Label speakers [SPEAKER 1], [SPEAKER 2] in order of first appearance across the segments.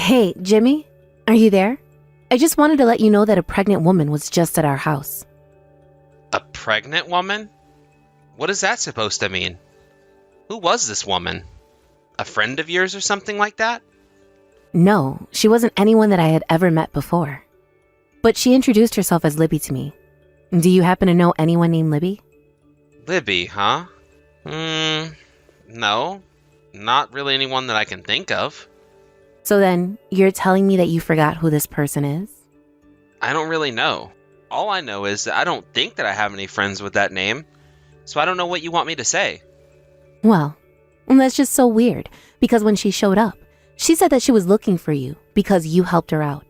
[SPEAKER 1] Hey, Jimmy, are you there? I just wanted to let you know that a pregnant woman was just at our house.
[SPEAKER 2] A pregnant woman? What is that supposed to mean? Who was this woman? A friend of yours or something like that?
[SPEAKER 1] No, she wasn't anyone that I had ever met before. But she introduced herself as Libby to me. Do you happen to know anyone named Libby?
[SPEAKER 2] Libby, huh? No. Not really anyone that I can think of.
[SPEAKER 1] So then, you're telling me that you forgot who this person is?
[SPEAKER 2] I don't really know. All I know is that I don't think that I have any friends with that name, so I don't know what you want me to say.
[SPEAKER 1] Well, that's just so weird, because when she showed up, she said that she was looking for you because you helped her out.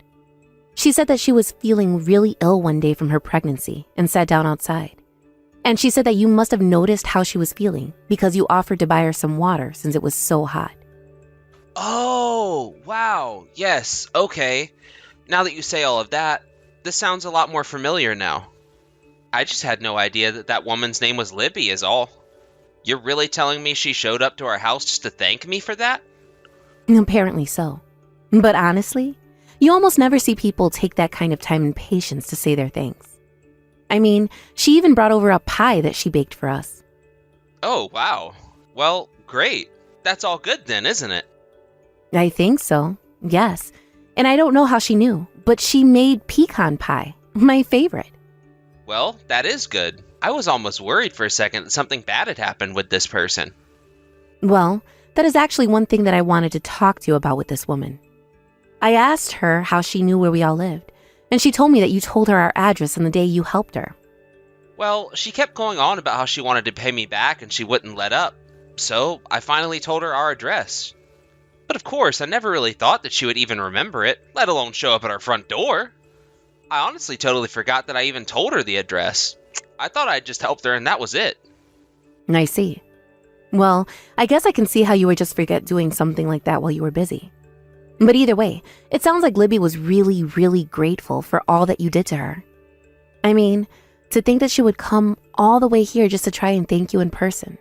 [SPEAKER 1] She said that she was feeling really ill one day from her pregnancy and sat down outside. And she said that you must have noticed how she was feeling because you offered to buy her some water since it was so hot.
[SPEAKER 2] Oh, wow. Yes, okay. Now that you say all of that, this sounds a lot more familiar now. I just had no idea that that woman's name was Libby is all. You're really telling me she showed up to our house just to thank me for that?
[SPEAKER 1] Apparently so. But honestly, you almost never see people take that kind of time and patience to say their thanks. I mean, she even brought over a pie that she baked for us.
[SPEAKER 2] Oh, wow. Well, great. That's all good then, isn't it?
[SPEAKER 1] I think so, yes. And I don't know how she knew, but she made pecan pie, my favorite.
[SPEAKER 2] Well, that is good. I was almost worried for a second that something bad had happened with this person.
[SPEAKER 1] Well, that is actually one thing that I wanted to talk to you about with this woman. I asked her how she knew where we all lived, and she told me that you told her our address on the day you helped her.
[SPEAKER 2] Well, she kept going on about how she wanted to pay me back and she wouldn't let up. So I finally told her our address. But of course, I never really thought that she would even remember it, let alone show up at our front door. I honestly totally forgot that I even told her the address. I thought I'd just helped her and that was it.
[SPEAKER 1] I see. Well, I guess I can see how you would just forget doing something like that while you were busy. But either way, it sounds like Libby was really, really grateful for all that you did to her. I mean, to think that she would come all the way here just to try and thank you in person.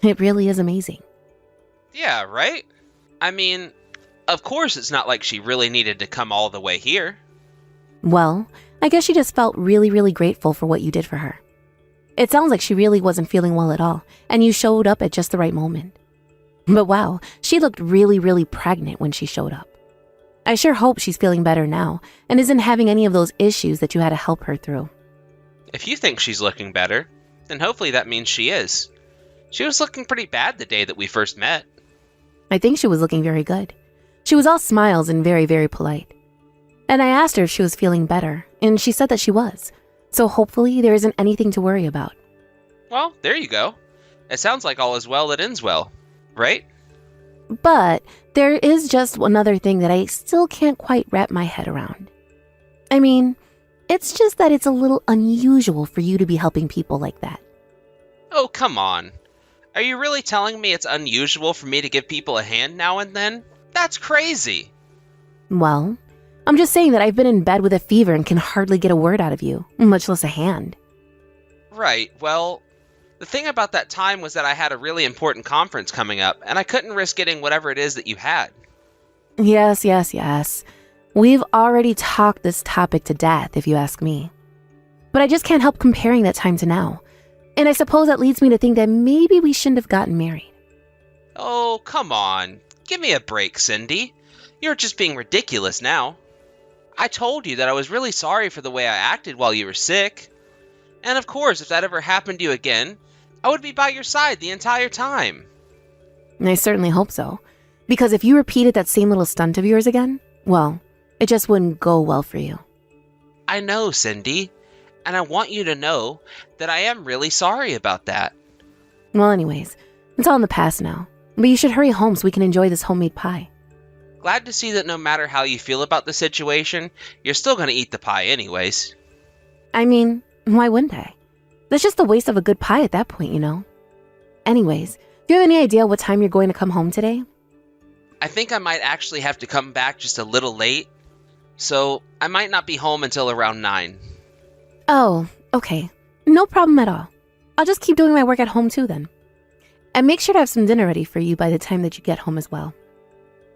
[SPEAKER 1] It really is amazing.
[SPEAKER 2] Yeah, right? I mean, of course it's not like she really needed to come all the way here.
[SPEAKER 1] Well, I guess she just felt really, really grateful for what you did for her. It sounds like she really wasn't feeling well at all, and you showed up at just the right moment. But wow, she looked really, really pregnant when she showed up. I sure hope she's feeling better now and isn't having any of those issues that you had to help her through.
[SPEAKER 2] If you think she's looking better, then hopefully that means she is. She was looking pretty bad the day that we first met.
[SPEAKER 1] I think she was looking very good. She was all smiles and very, very polite. And I asked her if she was feeling better, and she said that she was. So hopefully there isn't anything to worry about.
[SPEAKER 2] Well, there you go. It sounds like all is well that ends well, right?
[SPEAKER 1] But there is just another thing that I still can't quite wrap my head around. I mean, it's just that it's a little unusual for you to be helping people like that.
[SPEAKER 2] Oh, come on. Are you really telling me it's unusual for me to give people a hand now and then? That's crazy.
[SPEAKER 1] Well, I'm just saying that I've been in bed with a fever and can hardly get a word out of you, much less a hand.
[SPEAKER 2] Right, well, the thing about that time was that I had a really important conference coming up, and I couldn't risk getting whatever it is that you had.
[SPEAKER 1] Yes. We've already talked this topic to death, if you ask me. But I just can't help comparing that time to now. And I suppose that leads me to think that maybe we shouldn't have gotten married.
[SPEAKER 2] Oh, come on. Give me a break, Cindy. You're just being ridiculous now. I told you that I was really sorry for the way I acted while you were sick. And of course, if that ever happened to you again, I would be by your side the entire time.
[SPEAKER 1] And I certainly hope so. Because if you repeated that same little stunt of yours again, well, it just wouldn't go well for you.
[SPEAKER 2] I know, Cindy. And I want you to know that I am really sorry about that.
[SPEAKER 1] Well, anyways, it's all in the past now. But you should hurry home so we can enjoy this homemade pie.
[SPEAKER 2] Glad to see that no matter how you feel about the situation, you're still going to eat the pie anyways.
[SPEAKER 1] I mean, why wouldn't I? That's just a waste of a good pie at that point, you know? Anyways, do you have any idea what time you're going to come home today?
[SPEAKER 2] I think I might actually have to come back just a little late, so I might not be home until around 9.
[SPEAKER 1] Oh, okay. No problem at all. I'll just keep doing my work at home too then. And make sure to have some dinner ready for you by the time that you get home as well.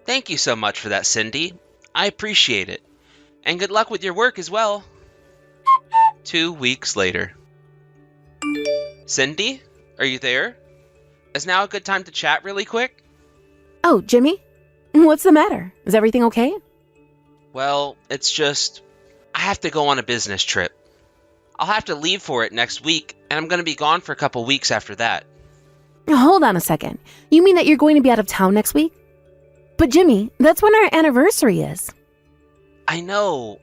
[SPEAKER 2] Thank you so much for that, Cindy. I appreciate it. And good luck with your work as well. 2 weeks later. Cindy, are you there? Is now a good time to chat really quick?
[SPEAKER 1] Oh, Jimmy? What's the matter? Is everything okay?
[SPEAKER 2] Well, it's just, I have to go on a business trip. I'll have to leave for it next week, and I'm going to be gone for a couple weeks after that.
[SPEAKER 1] Hold on a second. You mean that you're going to be out of town next week? But Jimmy, that's when our anniversary is.
[SPEAKER 2] I know.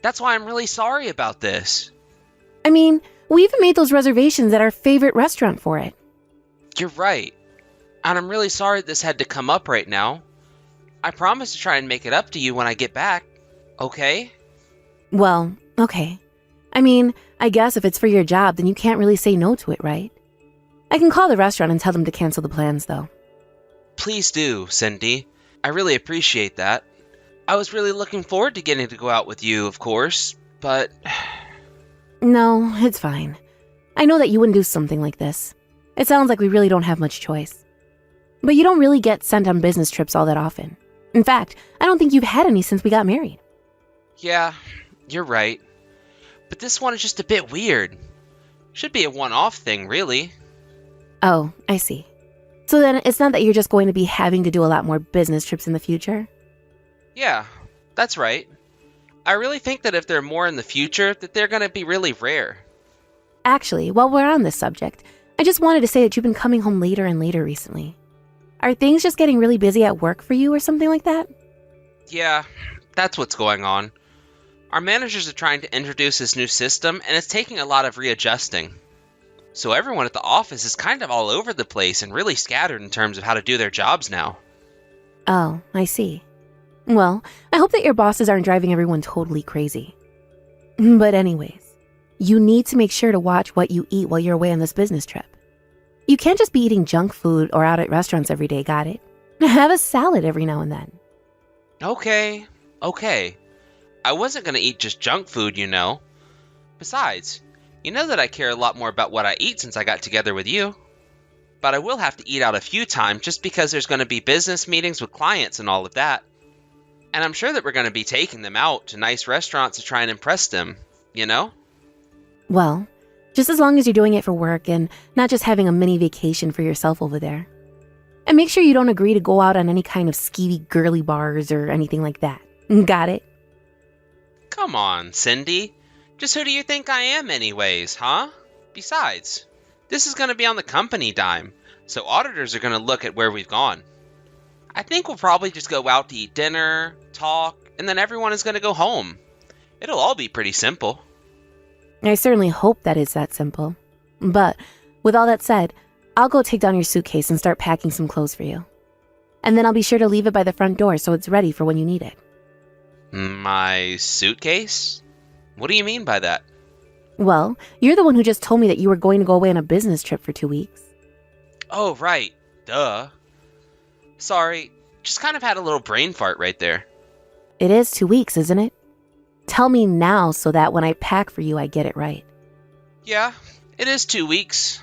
[SPEAKER 2] That's why I'm really sorry about this.
[SPEAKER 1] I mean, we even made those reservations at our favorite restaurant for it.
[SPEAKER 2] You're right. And I'm really sorry this had to come up right now. I promise to try and make it up to you when I get back. Okay?
[SPEAKER 1] Well, okay. I mean, I guess if it's for your job, then you can't really say no to it, right? I can call the restaurant and tell them to cancel the plans, though.
[SPEAKER 2] Please do, Cindy. I really appreciate that. I was really looking forward to getting to go out with you, of course, but...
[SPEAKER 1] No, it's fine. I know that you wouldn't do something like this. It sounds like we really don't have much choice. But you don't really get sent on business trips all that often. In fact, I don't think you've had any since we got married.
[SPEAKER 2] Yeah, you're right. But this one is just a bit weird. Should be a one-off thing, really.
[SPEAKER 1] Oh, I see. So then it's not that you're just going to be having to do a lot more business trips in the future?
[SPEAKER 2] Yeah, that's right. I really think that if there are more in the future, that they're going to be really rare.
[SPEAKER 1] Actually, while we're on this subject, I just wanted to say that you've been coming home later and later recently. Are things just getting really busy at work for you or something like that?
[SPEAKER 2] Yeah, that's what's going on. Our managers are trying to introduce this new system, and it's taking a lot of readjusting. So everyone at the office is kind of all over the place and really scattered in terms of how to do their jobs now.
[SPEAKER 1] Oh, I see. Well, I hope that your bosses aren't driving everyone totally crazy. But anyways, you need to make sure to watch what you eat while you're away on this business trip. You can't just be eating junk food or out at restaurants every day, got it? Have a salad every now and then.
[SPEAKER 2] Okay. I wasn't going to eat just junk food, you know. Besides, you know that I care a lot more about what I eat since I got together with you. But I will have to eat out a few times just because there's going to be business meetings with clients and all of that. And I'm sure that we're going to be taking them out to nice restaurants to try and impress them, you know?
[SPEAKER 1] Well, just as long as you're doing it for work and not just having a mini vacation for yourself over there. And make sure you don't agree to go out on any kind of skeevy girly bars or anything like that. Got it?
[SPEAKER 2] Come on, Cindy. Just who do you think I am anyways, huh? Besides, this is going to be on the company dime, so auditors are going to look at where we've gone. I think we'll probably just go out to eat dinner, talk, and then everyone is going to go home. It'll all be pretty simple.
[SPEAKER 1] I certainly hope that it's that simple. But with all that said, I'll go take down your suitcase and start packing some clothes for you. And then I'll be sure to leave it by the front door so it's ready for when you need it.
[SPEAKER 2] My suitcase? What do you mean by that?
[SPEAKER 1] Well, you're the one who just told me that you were going to go away on a business trip for 2 weeks.
[SPEAKER 2] Oh, right. Duh. Sorry, just kind of had a little brain fart right there.
[SPEAKER 1] It is 2 weeks, isn't it? Tell me now so that when I pack for you, I get it right.
[SPEAKER 2] Yeah, it is 2 weeks.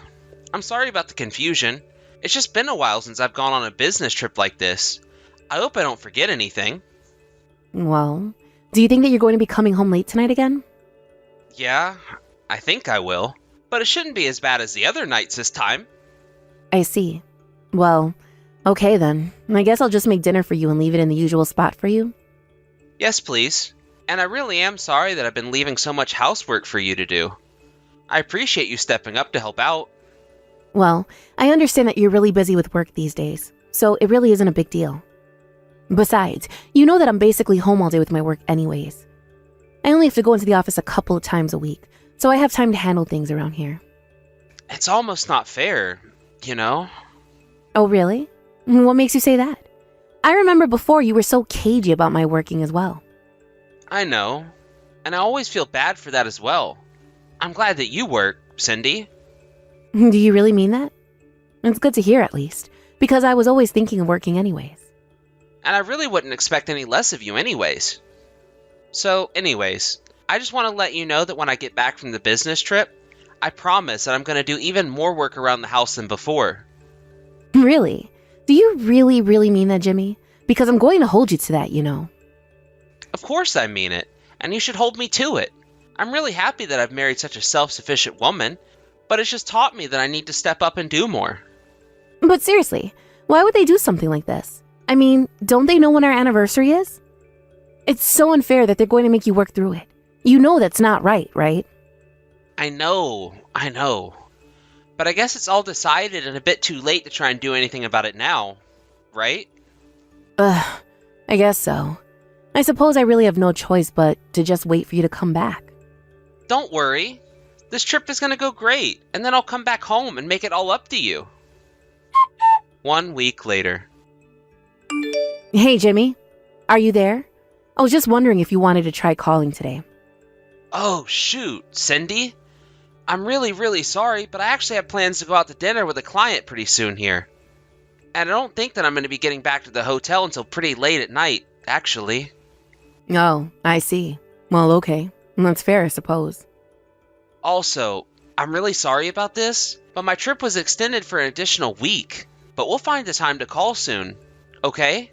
[SPEAKER 2] I'm sorry about the confusion. It's just been a while since I've gone on a business trip like this. I hope I don't forget anything.
[SPEAKER 1] Well, do you think that you're going to be coming home late tonight again?
[SPEAKER 2] Yeah, I think I will. But it shouldn't be as bad as the other nights this time.
[SPEAKER 1] I see. Well, okay then. I guess I'll just make dinner for you and leave it in the usual spot for you.
[SPEAKER 2] Yes, please. And I really am sorry that I've been leaving so much housework for you to do. I appreciate you stepping up to help out.
[SPEAKER 1] Well, I understand that you're really busy with work these days, so it really isn't a big deal. Besides, you know that I'm basically home all day with my work anyways. I only have to go into the office a couple of times a week, so I have time to handle things around here.
[SPEAKER 2] It's almost not fair, you know?
[SPEAKER 1] Oh, really? What makes you say that? I remember before you were so cagey about my working as well.
[SPEAKER 2] I know. And I always feel bad for that as well. I'm glad that you work, Cindy.
[SPEAKER 1] Do you really mean that? It's good to hear at least, because I was always thinking of working anyways.
[SPEAKER 2] And I really wouldn't expect any less of you anyways. So, anyways, I just want to let you know that when I get back from the business trip, I promise that I'm going to do even more work around the house than before.
[SPEAKER 1] Really? Do you really mean that, Jimmy? because I'm going to hold you to that, you know.
[SPEAKER 2] Of course I mean it, and you should hold me to it. I'm really happy that I've married such a self-sufficient woman, but it's just taught me that I need to step up and do more.
[SPEAKER 1] But seriously, why would they do something like this? I mean, don't they know when our anniversary is? It's so unfair that they're going to make you work through it. You know that's not right, right?
[SPEAKER 2] I know. But I guess it's all decided and a bit too late to try and do anything about it now, right?
[SPEAKER 1] I guess so. I suppose I really have no choice but to just wait for you to come back.
[SPEAKER 2] Don't worry. This trip is gonna go great, and then I'll come back home and make it all up to you. 1 week later.
[SPEAKER 1] Hey, Jimmy. Are you there? I was just wondering if you wanted to try calling today.
[SPEAKER 2] Oh, shoot, Cindy? I'm really sorry, but I actually have plans to go out to dinner with a client pretty soon here. And I don't think that I'm going to be getting back to the hotel until pretty late at night, actually.
[SPEAKER 1] Oh, I see. Well, okay. That's fair, I suppose.
[SPEAKER 2] Also, I'm really sorry about this, but my trip was extended for an additional week. But we'll find the time to call soon, okay?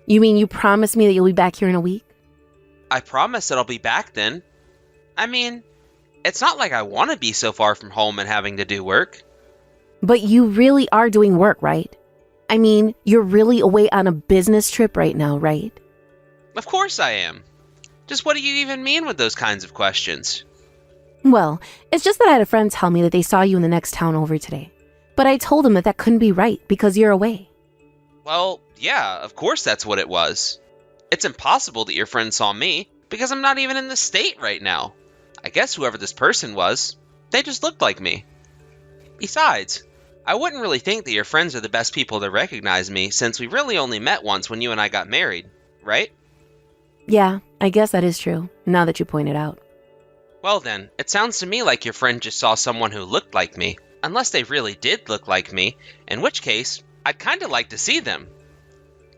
[SPEAKER 1] You mean you promised me that you'll be back here in a week?
[SPEAKER 2] I promise that I'll be back then. I mean, it's not like I want to be so far from home and having to do work.
[SPEAKER 1] But you really are doing work, right? I mean, you're really away on a business trip right now, right?
[SPEAKER 2] Of course I am. Just what do you even mean with those kinds of questions?
[SPEAKER 1] Well, it's just that I had a friend tell me that they saw you in the next town over today. But I told them that that couldn't be right because you're away.
[SPEAKER 2] Well, yeah, of course that's what it was. It's impossible that your friend saw me because I'm not even in the state right now. I guess whoever this person was, they just looked like me. Besides, I wouldn't really think that your friends are the best people to recognize me since we really only met once when you and I got married, right?
[SPEAKER 1] Yeah, I guess that is true, now that you point it out.
[SPEAKER 2] Well then, it sounds to me like your friend just saw someone who looked like me. Unless they really did look like me, in which case, I'd kinda like to see them.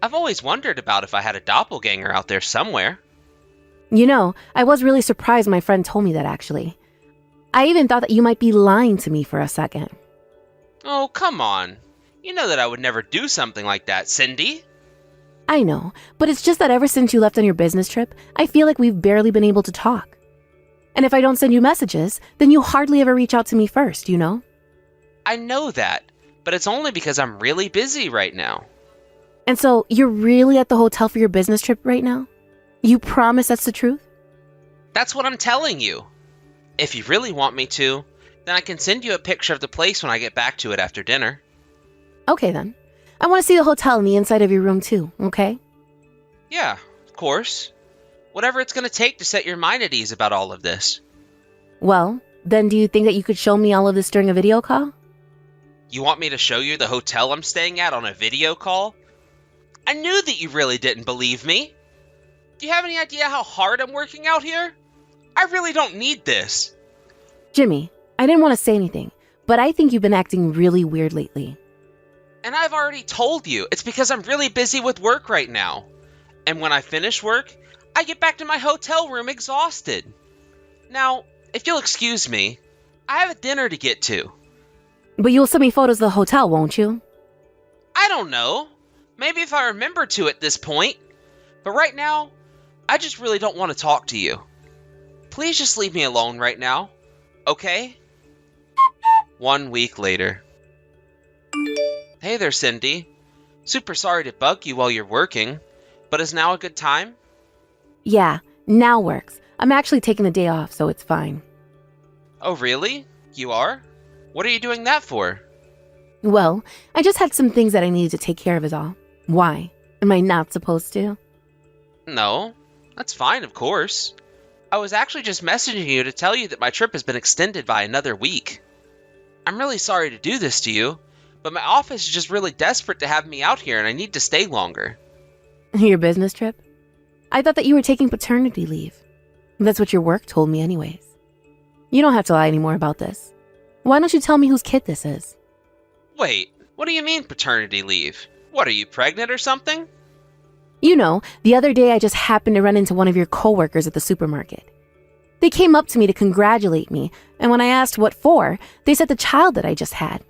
[SPEAKER 2] I've always wondered about if I had a doppelganger out there somewhere.
[SPEAKER 1] You know, I was really surprised my friend told me that actually. I even thought that you might be lying to me for a second.
[SPEAKER 2] Oh, come on. You know that I would never do something like that, Cindy.
[SPEAKER 1] I know, but it's just that ever since you left on your business trip, I feel like we've barely been able to talk. And if I don't send you messages, then you hardly ever reach out to me first, you know?
[SPEAKER 2] I know that, but it's only because I'm really busy right now.
[SPEAKER 1] And so, you're really at the hotel for your business trip right now? You promise that's the truth?
[SPEAKER 2] That's what I'm telling you. If you really want me to, then I can send you a picture of the place when I get back to it after dinner.
[SPEAKER 1] Okay then. I want to see the hotel and the inside of your room too, okay?
[SPEAKER 2] Yeah, of course. Whatever it's going to take to set your mind at ease about all of this.
[SPEAKER 1] Well, then do you think that you could show me all of this during a video call?
[SPEAKER 2] You want me to show you the hotel I'm staying at on a video call? I knew that you really didn't believe me. Do you have any idea how hard I'm working out here? I really don't need this.
[SPEAKER 1] Jimmy, I didn't want to say anything, but I think you've been acting really weird lately.
[SPEAKER 2] And I've already told you, it's because I'm really busy with work right now. And when I finish work, I get back to my hotel room exhausted. Now, if you'll excuse me, I have a dinner to get to.
[SPEAKER 1] But you'll send me photos of the hotel, won't you?
[SPEAKER 2] I don't know. Maybe if I remember to at this point. But right now, I just really don't want to talk to you. Please just leave me alone right now, okay? 1 week later. Hey there, Cindy. Super sorry to bug you while you're working, but is now a good time?
[SPEAKER 1] Yeah, now works. I'm actually taking the day off, so it's fine.
[SPEAKER 2] Oh, really? You are? What are you doing that for?
[SPEAKER 1] Well, I just had some things that I needed to take care of is all. Why? Am I not supposed to?
[SPEAKER 2] No, that's fine, of course. I was actually just messaging you to tell you that my trip has been extended by another week. I'm really sorry to do this to you, but my office is just really desperate to have me out here and I need to stay longer.
[SPEAKER 1] Your business trip? I thought that you were taking paternity leave. That's what your work told me anyways. You don't have to lie anymore about this. Why don't you tell me whose kid this is?
[SPEAKER 2] Wait, what do you mean paternity leave? What, are you pregnant or something?
[SPEAKER 1] You know, the other day I just happened to run into one of your coworkers at the supermarket. They came up to me to congratulate me, and when I asked what for, they said the child that I just had.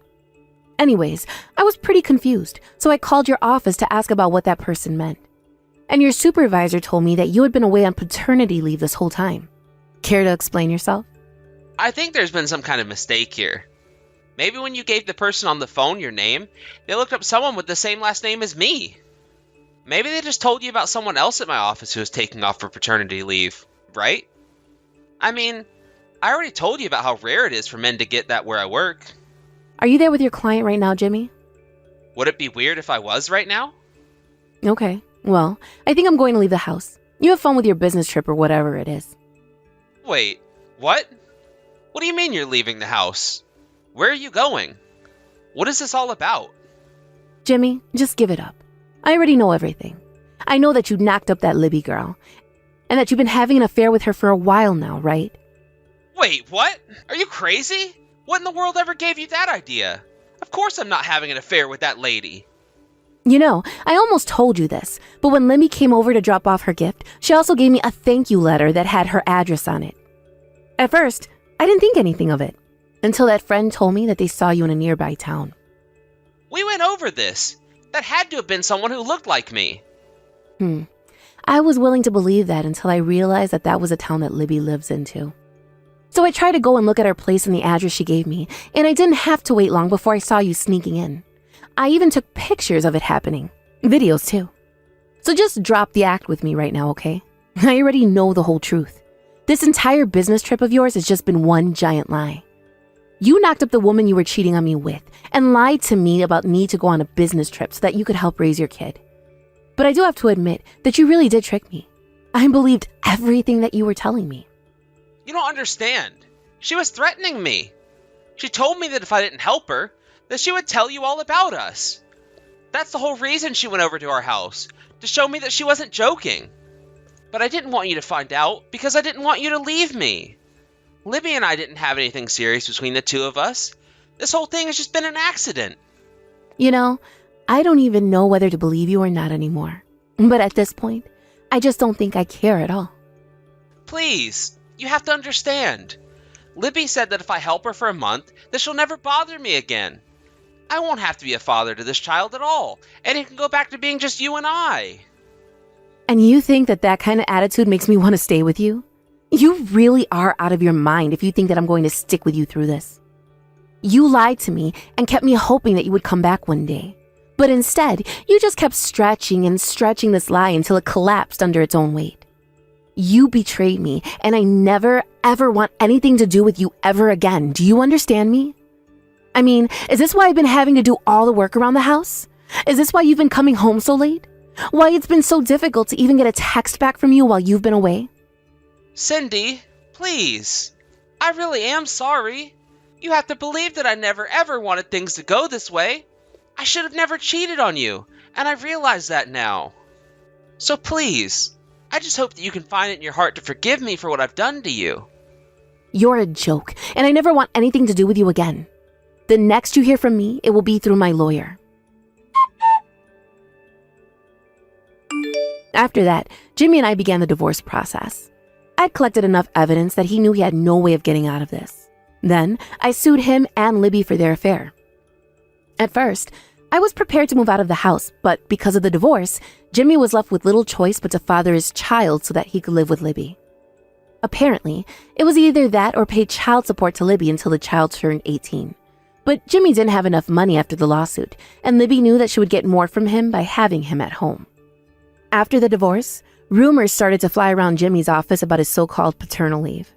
[SPEAKER 1] Anyways, I was pretty confused, so I called your office to ask about what that person meant. And your supervisor told me that you had been away on paternity leave this whole time. Care to explain yourself?
[SPEAKER 2] I think there's been some kind of mistake here. Maybe when you gave the person on the phone your name, they looked up someone with the same last name as me. Maybe they just told you about someone else at my office who was taking off for paternity leave, right? I mean, I already told you about how rare it is for men to get that where I work.
[SPEAKER 1] Are you there with your client right now, Jimmy?
[SPEAKER 2] Would it be weird if I was right now?
[SPEAKER 1] Okay, well, I think I'm going to leave the house. You have fun with your business trip or whatever it is.
[SPEAKER 2] Wait, what? What do you mean you're leaving the house? Where are you going? What is this all about?
[SPEAKER 1] Jimmy, just give it up. I already know everything. I know that you knocked up that Libby girl, and that you've been having an affair with her for a while now, right?
[SPEAKER 2] Wait, what? Are you crazy? What in the world ever gave you that idea? Of course I'm not having an affair with that lady.
[SPEAKER 1] You know, I almost told you this, but when Libby came over to drop off her gift, she also gave me a thank you letter that had her address on it. At first, I didn't think anything of it, until that friend told me that they saw you in a nearby town.
[SPEAKER 2] We went over this. That had to have been someone who looked like me.
[SPEAKER 1] I was willing to believe that until I realized that that was a town that Libby lives in too. So I tried to go and look at her place and the address she gave me, and I didn't have to wait long before I saw you sneaking in. I even took pictures of it happening. Videos too. So just drop the act with me right now, okay? I already know the whole truth. This entire business trip of yours has just been one giant lie. You knocked up the woman you were cheating on me with and lied to me about me to go on a business trip so that you could help raise your kid. But I do have to admit that you really did trick me. I believed everything that you were telling me.
[SPEAKER 2] You don't understand. She was threatening me. She told me that if I didn't help her, that she would tell you all about us. That's the whole reason she went over to our house, to show me that she wasn't joking. But I didn't want you to find out because I didn't want you to leave me. Libby and I didn't have anything serious between the two of us. This whole thing has just been an accident.
[SPEAKER 1] You know, I don't even know whether to believe you or not anymore. But at this point, I just don't think I care at all.
[SPEAKER 2] Please, you have to understand. Libby said that if I help her for a month, that she'll never bother me again. I won't have to be a father to this child at all, and it can go back to being just you and I.
[SPEAKER 1] And you think that that kind of attitude makes me want to stay with you? You really are out of your mind if you think that I'm going to stick with you through this. You lied to me and kept me hoping that you would come back one day. But instead, you just kept stretching and stretching this lie until it collapsed under its own weight. You betrayed me, and I never, ever want anything to do with you ever again. Do you understand me? I mean, is this why I've been having to do all the work around the house? Is this why you've been coming home so late? Why it's been so difficult to even get a text back from you while you've been away?
[SPEAKER 2] Cindy, please. I really am sorry. You have to believe that I never ever wanted things to go this way. I should have never cheated on you, and I realize that now. So please, I just hope that you can find it in your heart to forgive me for what I've done to you.
[SPEAKER 1] You're a joke, and I never want anything to do with you again. The next you hear from me, it will be through my lawyer. After that, Jimmy and I began the divorce process. I'd collected enough evidence that he knew he had no way of getting out of this. Then, I sued him and Libby for their affair. At first, I was prepared to move out of the house, but because of the divorce, Jimmy was left with little choice but to father his child so that he could live with Libby. Apparently, it was either that or pay child support to Libby until the child turned 18. But Jimmy didn't have enough money after the lawsuit, and Libby knew that she would get more from him by having him at home. After the divorce, rumors started to fly around Jimmy's office about his so-called paternal leave.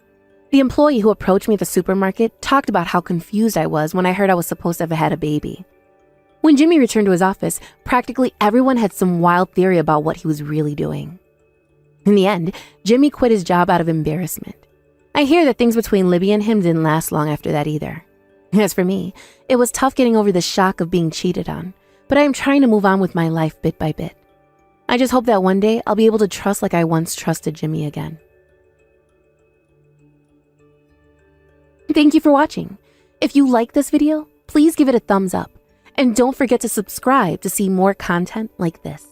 [SPEAKER 1] The employee who approached me at the supermarket talked about how confused I was when I heard I was supposed to have had a baby. When Jimmy returned to his office, practically everyone had some wild theory about what he was really doing. In the end, Jimmy quit his job out of embarrassment. I hear that things between Libby and him didn't last long after that either. As for me, it was tough getting over the shock of being cheated on, but I am trying to move on with my life bit by bit. I just hope that one day I'll be able to trust like I once trusted Jimmy again. Thank you for watching. If you like this video, please give it a thumbs up. And don't forget to subscribe to see more content like this.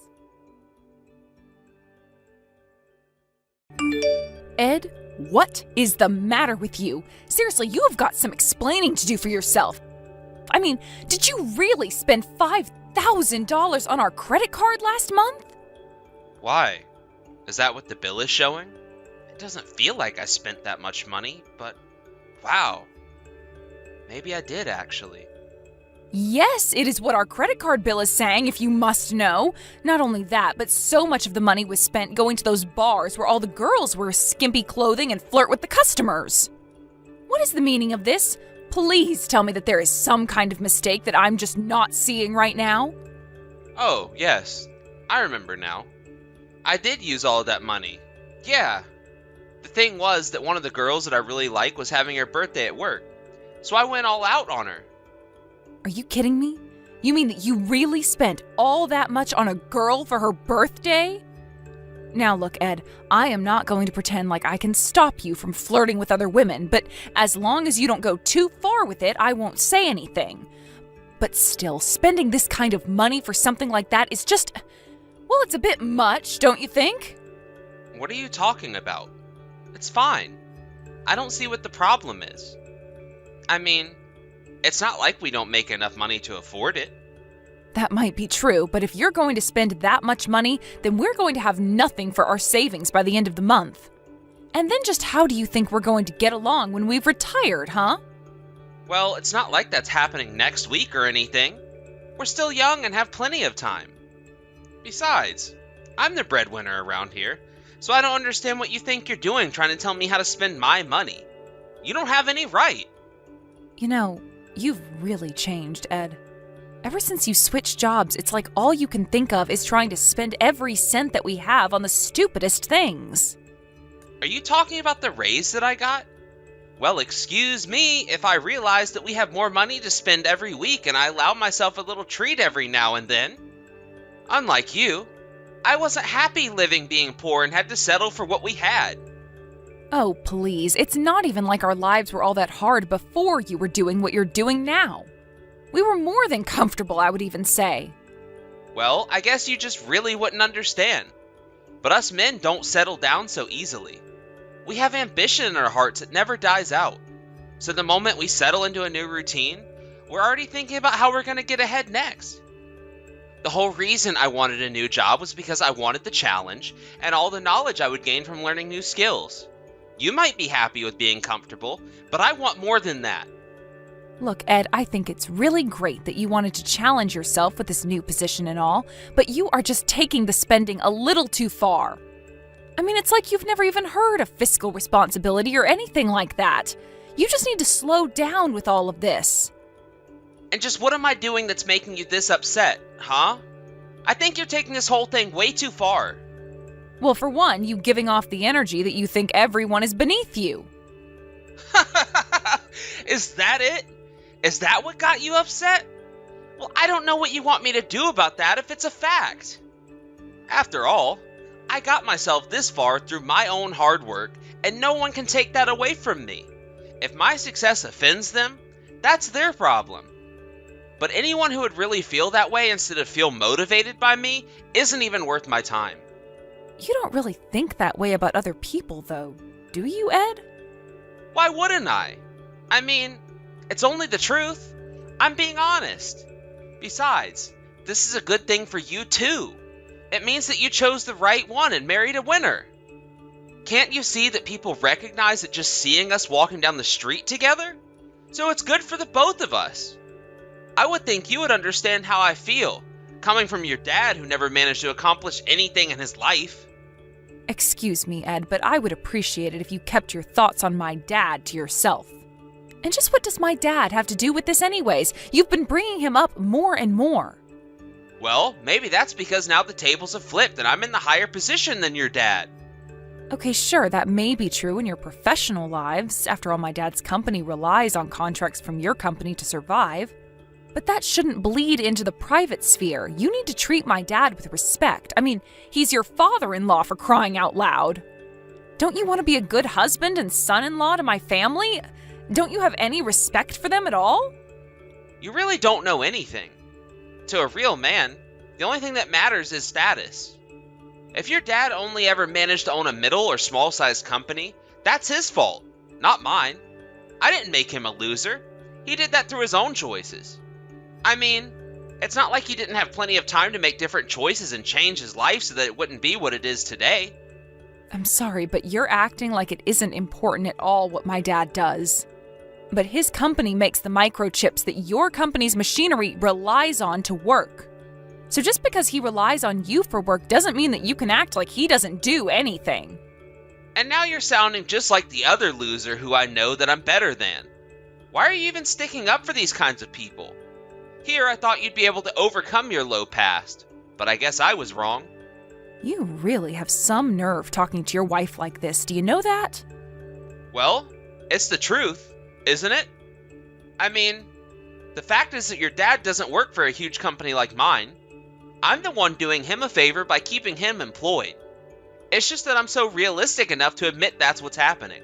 [SPEAKER 3] Ed, what is the matter with you? Seriously, you have got some explaining to do for yourself. I mean, did you really spend $5,000 on our credit card last month?
[SPEAKER 2] Why? Is that what the bill is showing? It doesn't feel like I spent that much money, but wow. Maybe I did actually.
[SPEAKER 3] Yes, it is what our credit card bill is saying, if you must know. Not only that, but so much of the money was spent going to those bars where all the girls wear skimpy clothing and flirt with the customers. What is the meaning of this? Please tell me that there is some kind of mistake that I'm just not seeing right now.
[SPEAKER 2] Oh, yes. I remember now. I did use all of that money. Yeah. The thing was that one of the girls that I really like was having her birthday at work. So I went all out on her.
[SPEAKER 3] Are you kidding me? You mean that you really spent all that much on a girl for her birthday? Now look, Ed, I am not going to pretend like I can stop you from flirting with other women, but as long as you don't go too far with it, I won't say anything. But still, spending this kind of money for something like that is just, well, it's a bit much, don't you think?
[SPEAKER 2] What are you talking about? It's fine. I don't see what the problem is. I mean, it's not like we don't make enough money to afford it.
[SPEAKER 3] That might be true, but if you're going to spend that much money, then we're going to have nothing for our savings by the end of the month. And then just how do you think we're going to get along when we've retired, huh?
[SPEAKER 2] Well, it's not like that's happening next week or anything. We're still young and have plenty of time. Besides, I'm the breadwinner around here, so I don't understand what you think you're doing trying to tell me how to spend my money. You don't have any right.
[SPEAKER 3] You know, you've really changed, Ed. Ever since you switched jobs, it's like all you can think of is trying to spend every cent that we have on the stupidest things.
[SPEAKER 2] Are you talking about the raise that I got? Well, excuse me if I realize that we have more money to spend every week and I allow myself a little treat every now and then. Unlike you, I wasn't happy living being poor and had to settle for what we had.
[SPEAKER 3] Oh, please, it's not even like our lives were all that hard before you were doing what you're doing now. We were more than comfortable, I would even say.
[SPEAKER 2] Well, I guess you just really wouldn't understand. But us men don't settle down so easily. We have ambition in our hearts that never dies out. So the moment we settle into a new routine, we're already thinking about how we're going to get ahead next. The whole reason I wanted a new job was because I wanted the challenge and all the knowledge I would gain from learning new skills. You might be happy with being comfortable, but I want more than that.
[SPEAKER 3] Look, Ed, I think it's really great that you wanted to challenge yourself with this new position and all, but you are just taking the spending a little too far. I mean, it's like you've never even heard of fiscal responsibility or anything like that. You just need to slow down with all of this.
[SPEAKER 2] And just what am I doing that's making you this upset, huh? I think you're taking this whole thing way too far.
[SPEAKER 3] Well, for one, you giving off the energy that you think everyone is beneath you.
[SPEAKER 2] Is that it? Is that what got you upset? Well, I don't know what you want me to do about that if it's a fact. After all, I got myself this far through my own hard work, and no one can take that away from me. If my success offends them, that's their problem. But anyone who would really feel that way instead of feel motivated by me isn't even worth my time.
[SPEAKER 3] You don't really think that way about other people, though, do you, Ed?
[SPEAKER 2] Why wouldn't I? I mean, it's only the truth. I'm being honest. Besides, this is a good thing for you too. It means that you chose the right one and married a winner. Can't you see that people recognize it just seeing us walking down the street together? So it's good for the both of us. I would think you would understand how I feel, coming from your dad who never managed to accomplish anything in his life.
[SPEAKER 3] Excuse me, Ed, but I would appreciate it if you kept your thoughts on my dad to yourself. And just what does my dad have to do with this anyways? You've been bringing him up more and more.
[SPEAKER 2] Well, maybe that's because now the tables have flipped and I'm in the higher position than your dad.
[SPEAKER 3] Okay, sure, that may be true in your professional lives. After all, my dad's company relies on contracts from your company to survive. But that shouldn't bleed into the private sphere. You need to treat my dad with respect. I mean, he's your father-in-law, for crying out loud. Don't you want to be a good husband and son-in-law to my family? Don't you have any respect for them at all?
[SPEAKER 2] You really don't know anything. To a real man, the only thing that matters is status. If your dad only ever managed to own a middle or small-sized company, that's his fault, not mine. I didn't make him a loser. He did that through his own choices. I mean, it's not like he didn't have plenty of time to make different choices and change his life so that it wouldn't be what it is today.
[SPEAKER 3] I'm sorry, but you're acting like it isn't important at all what my dad does. But his company makes the microchips that your company's machinery relies on to work. So just because he relies on you for work doesn't mean that you can act like he doesn't do anything.
[SPEAKER 2] And now you're sounding just like the other loser who I know that I'm better than. Why are you even sticking up for these kinds of people? Here I thought you'd be able to overcome your low past, but I guess I was wrong.
[SPEAKER 3] You really have some nerve talking to your wife like this, do you know that?
[SPEAKER 2] Well, it's the truth, isn't it? I mean, the fact is that your dad doesn't work for a huge company like mine. I'm the one doing him a favor by keeping him employed. It's just that I'm so realistic enough to admit that's what's happening.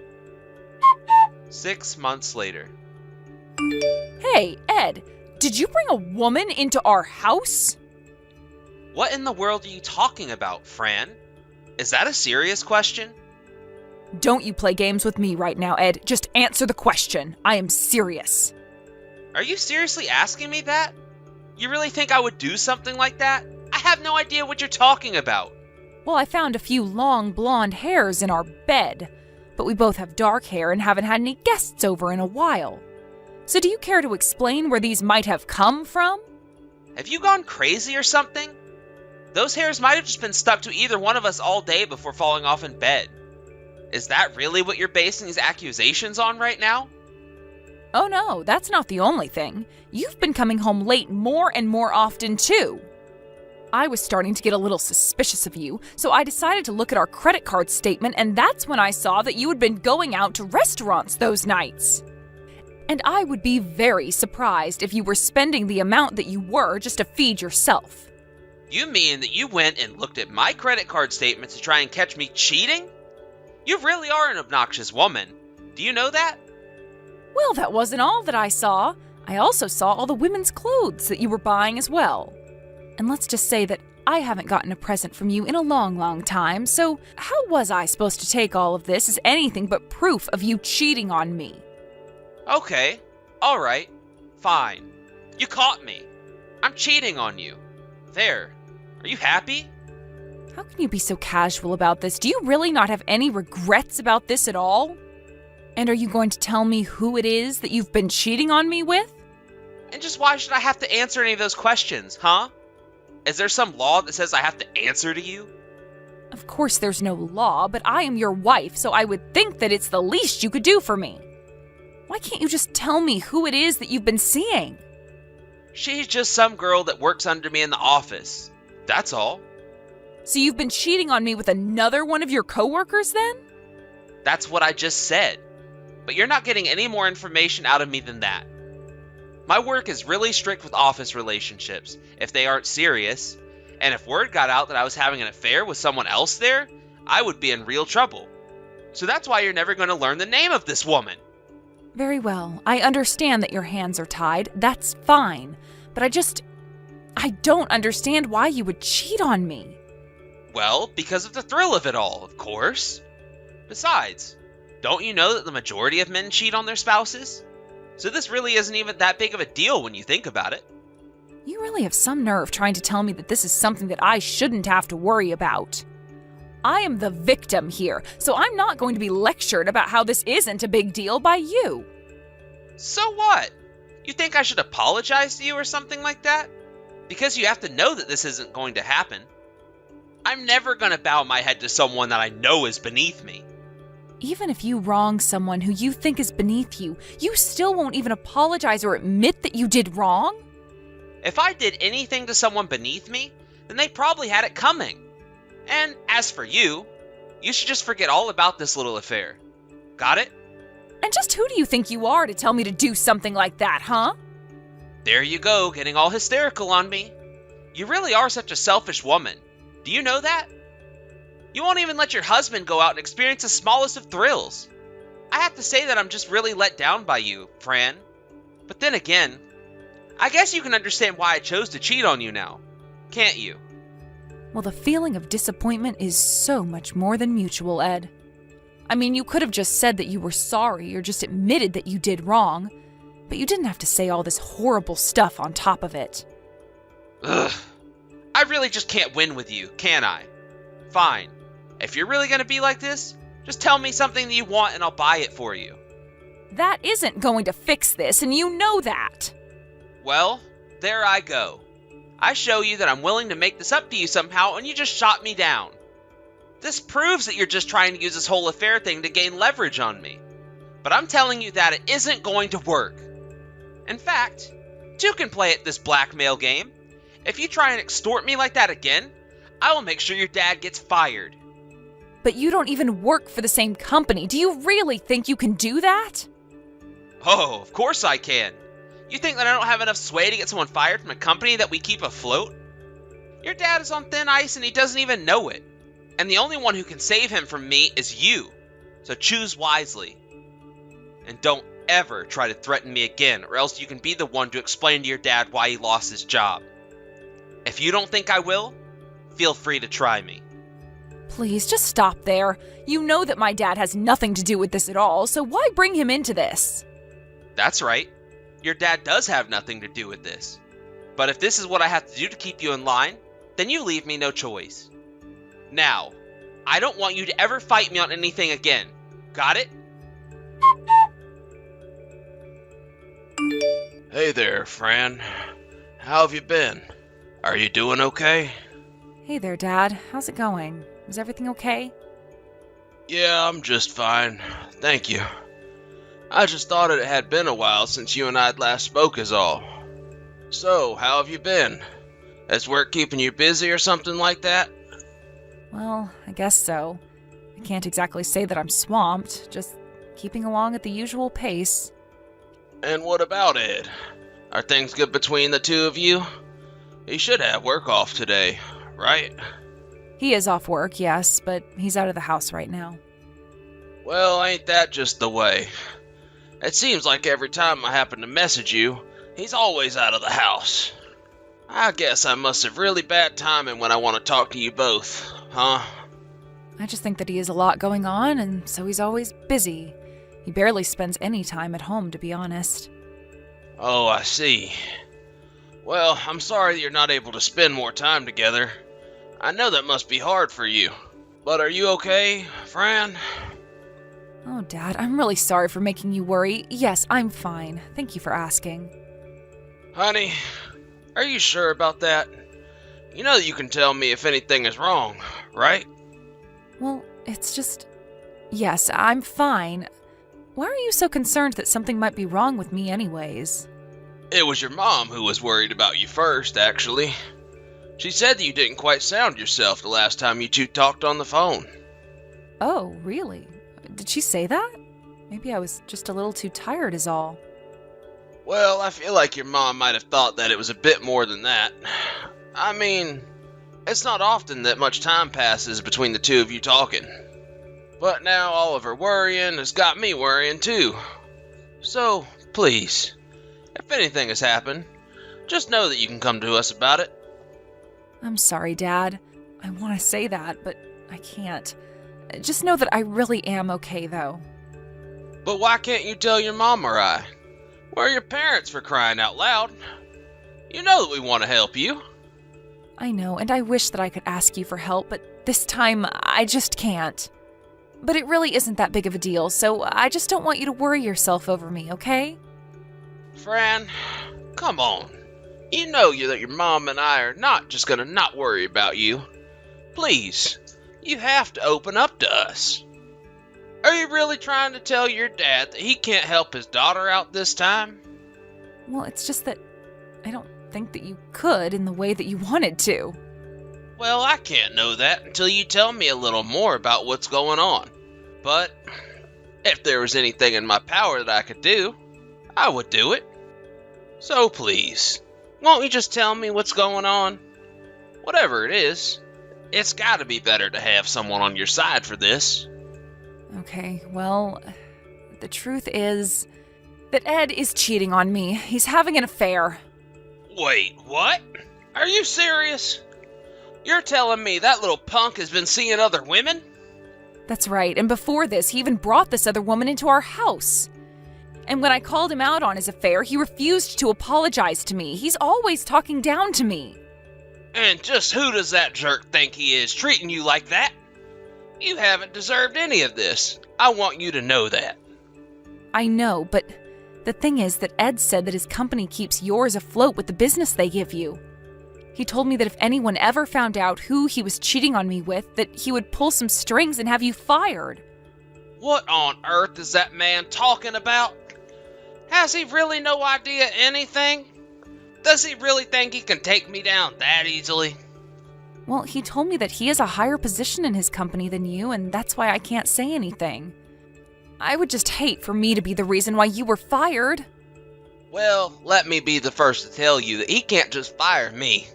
[SPEAKER 2] 6 months later.
[SPEAKER 3] Hey, Ed, did you bring a woman into our house?
[SPEAKER 2] What in the world are you talking about, Fran? Is that a serious question?
[SPEAKER 3] Don't you play games with me right now, Ed. Just answer the question. I am serious.
[SPEAKER 2] Are you seriously asking me that? You really think I would do something like that? I have no idea what you're talking about.
[SPEAKER 3] Well, I found a few long blonde hairs in our bed, but we both have dark hair and haven't had any guests over in a while. So do you care to explain where these might have come from?
[SPEAKER 2] Have you gone crazy or something? Those hairs might have just been stuck to either one of us all day before falling off in bed. Is that really what you're basing these accusations on right now?
[SPEAKER 3] Oh no, that's not the only thing. You've been coming home late more and more often too. I was starting to get a little suspicious of you, so I decided to look at our credit card statement, and that's when I saw that you had been going out to restaurants those nights. And I would be very surprised if you were spending the amount that you were just to feed yourself.
[SPEAKER 2] You mean that you went and looked at my credit card statement to try and catch me cheating? You really are an obnoxious woman. Do you know that?
[SPEAKER 3] Well, that wasn't all that I saw. I also saw all the women's clothes that you were buying as well. And let's just say that I haven't gotten a present from you in a long, long time, so how was I supposed to take all of this as anything but proof of you cheating on me?
[SPEAKER 2] Okay, alright, fine. You caught me. I'm cheating on you. There. Are you happy?
[SPEAKER 3] How can you be so casual about this? Do you really not have any regrets about this at all? And are you going to tell me who it is that you've been cheating on me with?
[SPEAKER 2] And just why should I have to answer any of those questions, huh? Is there some law that says I have to answer to you?
[SPEAKER 3] Of course there's no law, but I am your wife, so I would think that it's the least you could do for me. Why can't you just tell me who it is that you've been seeing?
[SPEAKER 2] She's just some girl that works under me in the office. That's all.
[SPEAKER 3] So you've been cheating on me with another one of your coworkers then?
[SPEAKER 2] That's what I just said. But you're not getting any more information out of me than that. My work is really strict with office relationships, if they aren't serious, and if word got out that I was having an affair with someone else there, I would be in real trouble. So that's why you're never going to learn the name of this woman.
[SPEAKER 3] Very well. I understand that your hands are tied. That's fine. But I don't understand why you would cheat on me.
[SPEAKER 2] Well, because of the thrill of it all, of course. Besides, don't you know that the majority of men cheat on their spouses? So this really isn't even that big of a deal when you think about it.
[SPEAKER 3] You really have some nerve trying to tell me that this is something that I shouldn't have to worry about. I am the victim here, so I'm not going to be lectured about how this isn't a big deal by you.
[SPEAKER 2] So what? You think I should apologize to you or something like that? Because you have to know that this isn't going to happen. I'm never going to bow my head to someone that I know is beneath me.
[SPEAKER 3] Even if you wrong someone who you think is beneath you, you still won't even apologize or admit that you did wrong?
[SPEAKER 2] If I did anything to someone beneath me, then they probably had it coming. And as for you, you should just forget all about this little affair. Got it?
[SPEAKER 3] And just who do you think you are to tell me to do something like that, huh?
[SPEAKER 2] There you go, getting all hysterical on me. You really are such a selfish woman. Do you know that? You won't even let your husband go out and experience the smallest of thrills. I have to say that I'm just really let down by you, Fran. But then again, I guess you can understand why I chose to cheat on you now, can't you?
[SPEAKER 3] Well, the feeling of disappointment is so much more than mutual, Ed. I mean, you could have just said that you were sorry or just admitted that you did wrong, but you didn't have to say all this horrible stuff on top of it.
[SPEAKER 2] Ugh. I really just can't win with you, can I? Fine. If you're really gonna be like this, just tell me something that you want and I'll buy it for you.
[SPEAKER 3] That isn't going to fix this, and you know that.
[SPEAKER 2] Well, there I go. I show you that I'm willing to make this up to you somehow, and you just shot me down. This proves that you're just trying to use this whole affair thing to gain leverage on me. But I'm telling you that it isn't going to work. In fact, two can play at this blackmail game. If you try and extort me like that again, I will make sure your dad gets fired.
[SPEAKER 3] But you don't even work for the same company. Do you really think you can do that?
[SPEAKER 2] Oh, of course I can. You think that I don't have enough sway to get someone fired from a company that we keep afloat? Your dad is on thin ice and he doesn't even know it. And the only one who can save him from me is you. So choose wisely. And don't ever try to threaten me again, or else you can be the one to explain to your dad why he lost his job. If you don't think I will, feel free to try me.
[SPEAKER 3] Please, just stop there. You know that my dad has nothing to do with this at all, so why bring him into this?
[SPEAKER 2] That's right. Your dad does have nothing to do with this. But if this is what I have to do to keep you in line, then you leave me no choice. Now, I don't want you to ever fight me on anything again. Got it?
[SPEAKER 4] Hey there, Fran. How have you been? Are you doing okay?
[SPEAKER 3] Hey there, Dad. How's it going? Is everything okay?
[SPEAKER 4] Yeah, I'm just fine. Thank you. I just thought it had been a while since you and I'd last spoke is all. So, how have you been? Has work keeping you busy or something like that?
[SPEAKER 3] Well, I guess so. I can't exactly say that I'm swamped, just keeping along at the usual pace.
[SPEAKER 4] And what about Ed? Are things good between the two of you? He should have work off today, right?
[SPEAKER 3] He is off work, yes, but he's out of the house right now.
[SPEAKER 4] Well, ain't that just the way? It seems like every time I happen to message you, he's always out of the house. I guess I must have really bad timing when I want to talk to you both, huh?
[SPEAKER 3] I just think that he has a lot going on, and so he's always busy. He barely spends any time at home, to be honest.
[SPEAKER 4] Oh, I see. Well, I'm sorry that you're not able to spend more time together. I know that must be hard for you. But are you okay, Fran?
[SPEAKER 3] Oh, Dad, I'm really sorry for making you worry. Yes, I'm fine. Thank you for asking.
[SPEAKER 4] Honey, are you sure about that? You know that you can tell me if anything is wrong, right?
[SPEAKER 3] Well, it's just... Yes, I'm fine. Why are you so concerned that something might be wrong with me anyways?
[SPEAKER 4] It was your mom who was worried about you first, actually. She said that you didn't quite sound yourself the last time you two talked on the phone.
[SPEAKER 3] Oh, really? Did she say that? Maybe I was just a little too tired is all.
[SPEAKER 4] Well, I feel like your mom might have thought that it was a bit more than that. I mean, it's not often that much time passes between the two of you talking. But now all of her worrying has got me worrying too. So, please, if anything has happened, just know that you can come to us about it.
[SPEAKER 3] I'm sorry, Dad. I want to say that, but I can't. Just know that I really am okay, though.
[SPEAKER 4] But why can't you tell your mom or I? We're your parents, for crying out loud. You know that we want to help you.
[SPEAKER 3] I know, and I wish that I could ask you for help, but this time I just can't. But it really isn't that big of a deal, so I just don't want you to worry yourself over me, okay?
[SPEAKER 4] Fran, come on. You know that your mom and I are not just gonna not worry about you. Please, you have to open up to us. Are you really trying to tell your dad that he can't help his daughter out this time?
[SPEAKER 3] Well, it's just that I don't think that you could in the way that you wanted to.
[SPEAKER 4] Well, I can't know that until you tell me a little more about what's going on. But if there was anything in my power that I could do, I would do it. So please, won't you just tell me what's going on? Whatever it is, it's gotta be better to have someone on your side for this.
[SPEAKER 3] Okay, well, the truth is that Ed is cheating on me. He's having an affair.
[SPEAKER 4] Wait, what? Are you serious? You're telling me that little punk has been seeing other women?
[SPEAKER 3] That's right, and before this, he even brought this other woman into our house. And when I called him out on his affair, he refused to apologize to me. He's always talking down to me.
[SPEAKER 4] And just who does that jerk think he is, treating you like that? You haven't deserved any of this. I want you to know that.
[SPEAKER 3] I know, but the thing is that Ed said that his company keeps yours afloat with the business they give you. He told me that if anyone ever found out who he was cheating on me with, that he would pull some strings and have you fired.
[SPEAKER 4] What on earth is that man talking about? Has he really no idea anything? Does he really think he can take me down that easily?
[SPEAKER 3] Well, he told me that he has a higher position in his company than you, and that's why I can't say anything. I would just hate for me to be the reason why you were fired.
[SPEAKER 4] Well, let me be the first to tell you that he can't just fire me.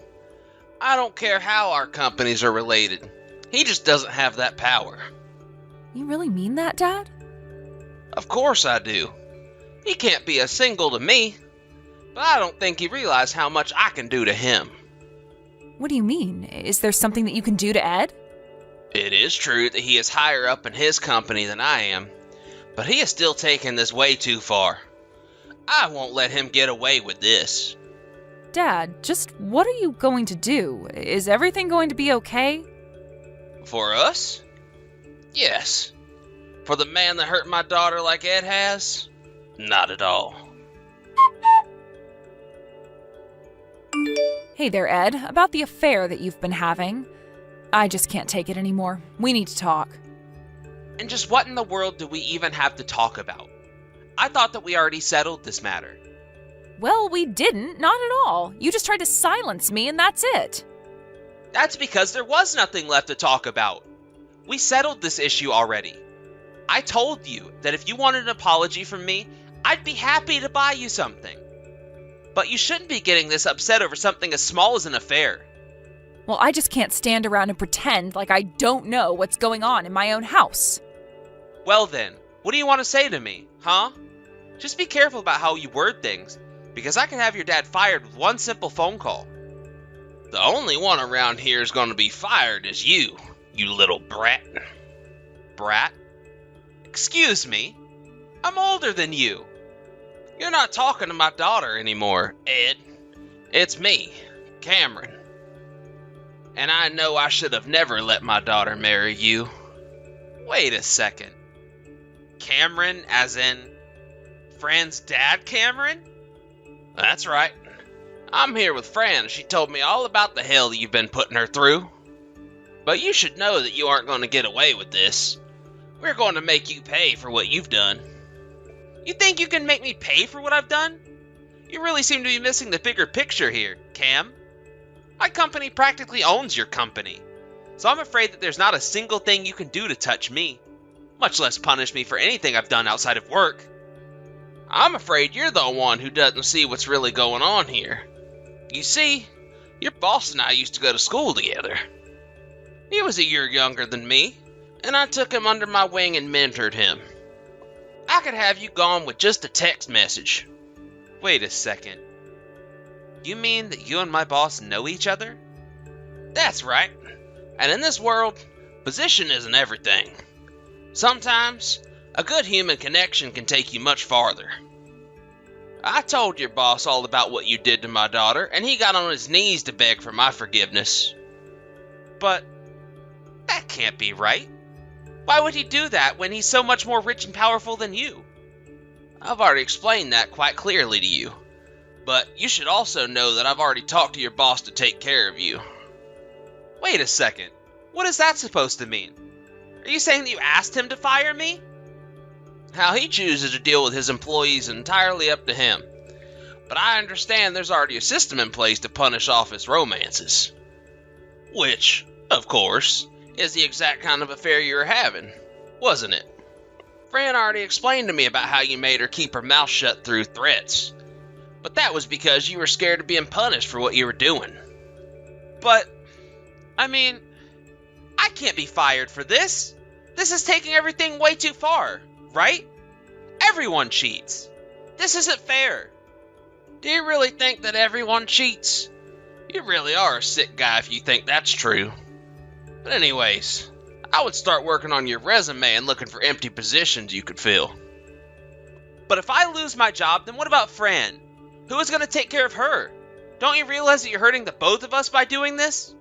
[SPEAKER 4] I don't care how our companies are related. He just doesn't have that power.
[SPEAKER 3] You really mean that, Dad?
[SPEAKER 4] Of course I do. He can't be a single to me, but I don't think he realized how much I can do to him.
[SPEAKER 3] What do you mean? Is there something that you can do to Ed?
[SPEAKER 4] It is true that he is higher up in his company than I am, but he is still taking this way too far. I won't let him get away with this.
[SPEAKER 3] Dad, just what are you going to do? Is everything going to be okay?
[SPEAKER 4] For us? Yes. For the man that hurt my daughter like Ed has? Not at all.
[SPEAKER 3] Hey there, Ed. About the affair that you've been having. I just can't take it anymore. We need to talk.
[SPEAKER 2] And just what in the world do we even have to talk about? I thought that we already settled this matter.
[SPEAKER 3] Well, we didn't. Not at all. You just tried to silence me and that's it.
[SPEAKER 2] That's because there was nothing left to talk about. We settled this issue already. I told you that if you wanted an apology from me, I'd be happy to buy you something. But you shouldn't be getting this upset over something as small as an affair.
[SPEAKER 3] Well, I just can't stand around and pretend like I don't know what's going on in my own house.
[SPEAKER 2] Well then, what do you want to say to me, huh? Just be careful about how you word things, because I can have your dad fired with one simple phone call.
[SPEAKER 4] The only one around here is going to be fired is you little brat.
[SPEAKER 2] Brat? Excuse me? I'm older than you.
[SPEAKER 4] You're not talking to my daughter anymore, Ed. It's me, Cameron. And I know I should have never let my daughter marry you.
[SPEAKER 2] Wait a second. Cameron, as in Fran's dad, Cameron?
[SPEAKER 4] That's right. I'm here with Fran. She told me all about the hell that you've been putting her through. But you should know that you aren't going to get away with this. We're going to make you pay for what you've done.
[SPEAKER 2] You think you can make me pay for what I've done? You really seem to be missing the bigger picture here, Cam. My company practically owns your company, so I'm afraid that there's not a single thing you can do to touch me, much less punish me for anything I've done outside of work.
[SPEAKER 4] I'm afraid you're the one who doesn't see what's really going on here. You see, your boss and I used to go to school together. He was a year younger than me, and I took him under my wing and mentored him. I could have you gone with just a text message.
[SPEAKER 2] Wait a second. You mean that you and my boss know each other?
[SPEAKER 4] That's right. And in this world, position isn't everything. Sometimes, a good human connection can take you much farther. I told your boss all about what you did to my daughter, and he got on his knees to beg for my forgiveness.
[SPEAKER 2] But that can't be right. Why would he do that when he's so much more rich and powerful than you?
[SPEAKER 4] I've already explained that quite clearly to you. But you should also know that I've already talked to your boss to take care of you.
[SPEAKER 2] Wait a second. What is that supposed to mean? Are you saying that you asked him to fire me?
[SPEAKER 4] How he chooses to deal with his employees is entirely up to him. But I understand there's already a system in place to punish office romances. Which, of course, is the exact kind of affair you were having, wasn't it? Fran already explained to me about how you made her keep her mouth shut through threats. But that was because you were scared of being punished for what you were doing.
[SPEAKER 2] But, I mean, I can't be fired for this. This is taking everything way too far, right? Everyone cheats. This isn't fair.
[SPEAKER 4] Do you really think that everyone cheats? You really are a sick guy if you think that's true. But anyways, I would start working on your resume and looking for empty positions you could fill.
[SPEAKER 2] But if I lose my job, then what about Fran? Who is going to take care of her? Don't you realize that you're hurting the both of us by doing this?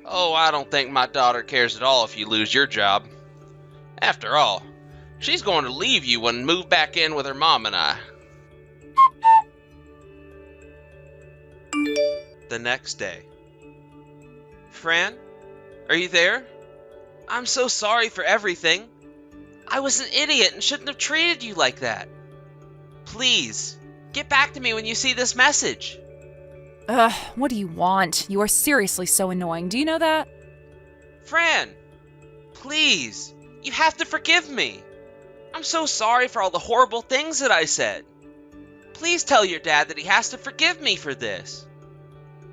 [SPEAKER 4] Oh, I don't think my daughter cares at all if you lose your job. After all, she's going to leave you and move back in with her mom and I.
[SPEAKER 2] The next day. Fran, are you there? I'm so sorry for everything. I was an idiot and shouldn't have treated you like that. Please, get back to me when you see this message.
[SPEAKER 3] Ugh, what do you want? You are seriously so annoying. Do you know that?
[SPEAKER 2] Fran, please, you have to forgive me. I'm so sorry for all the horrible things that I said. Please tell your dad that he has to forgive me for this.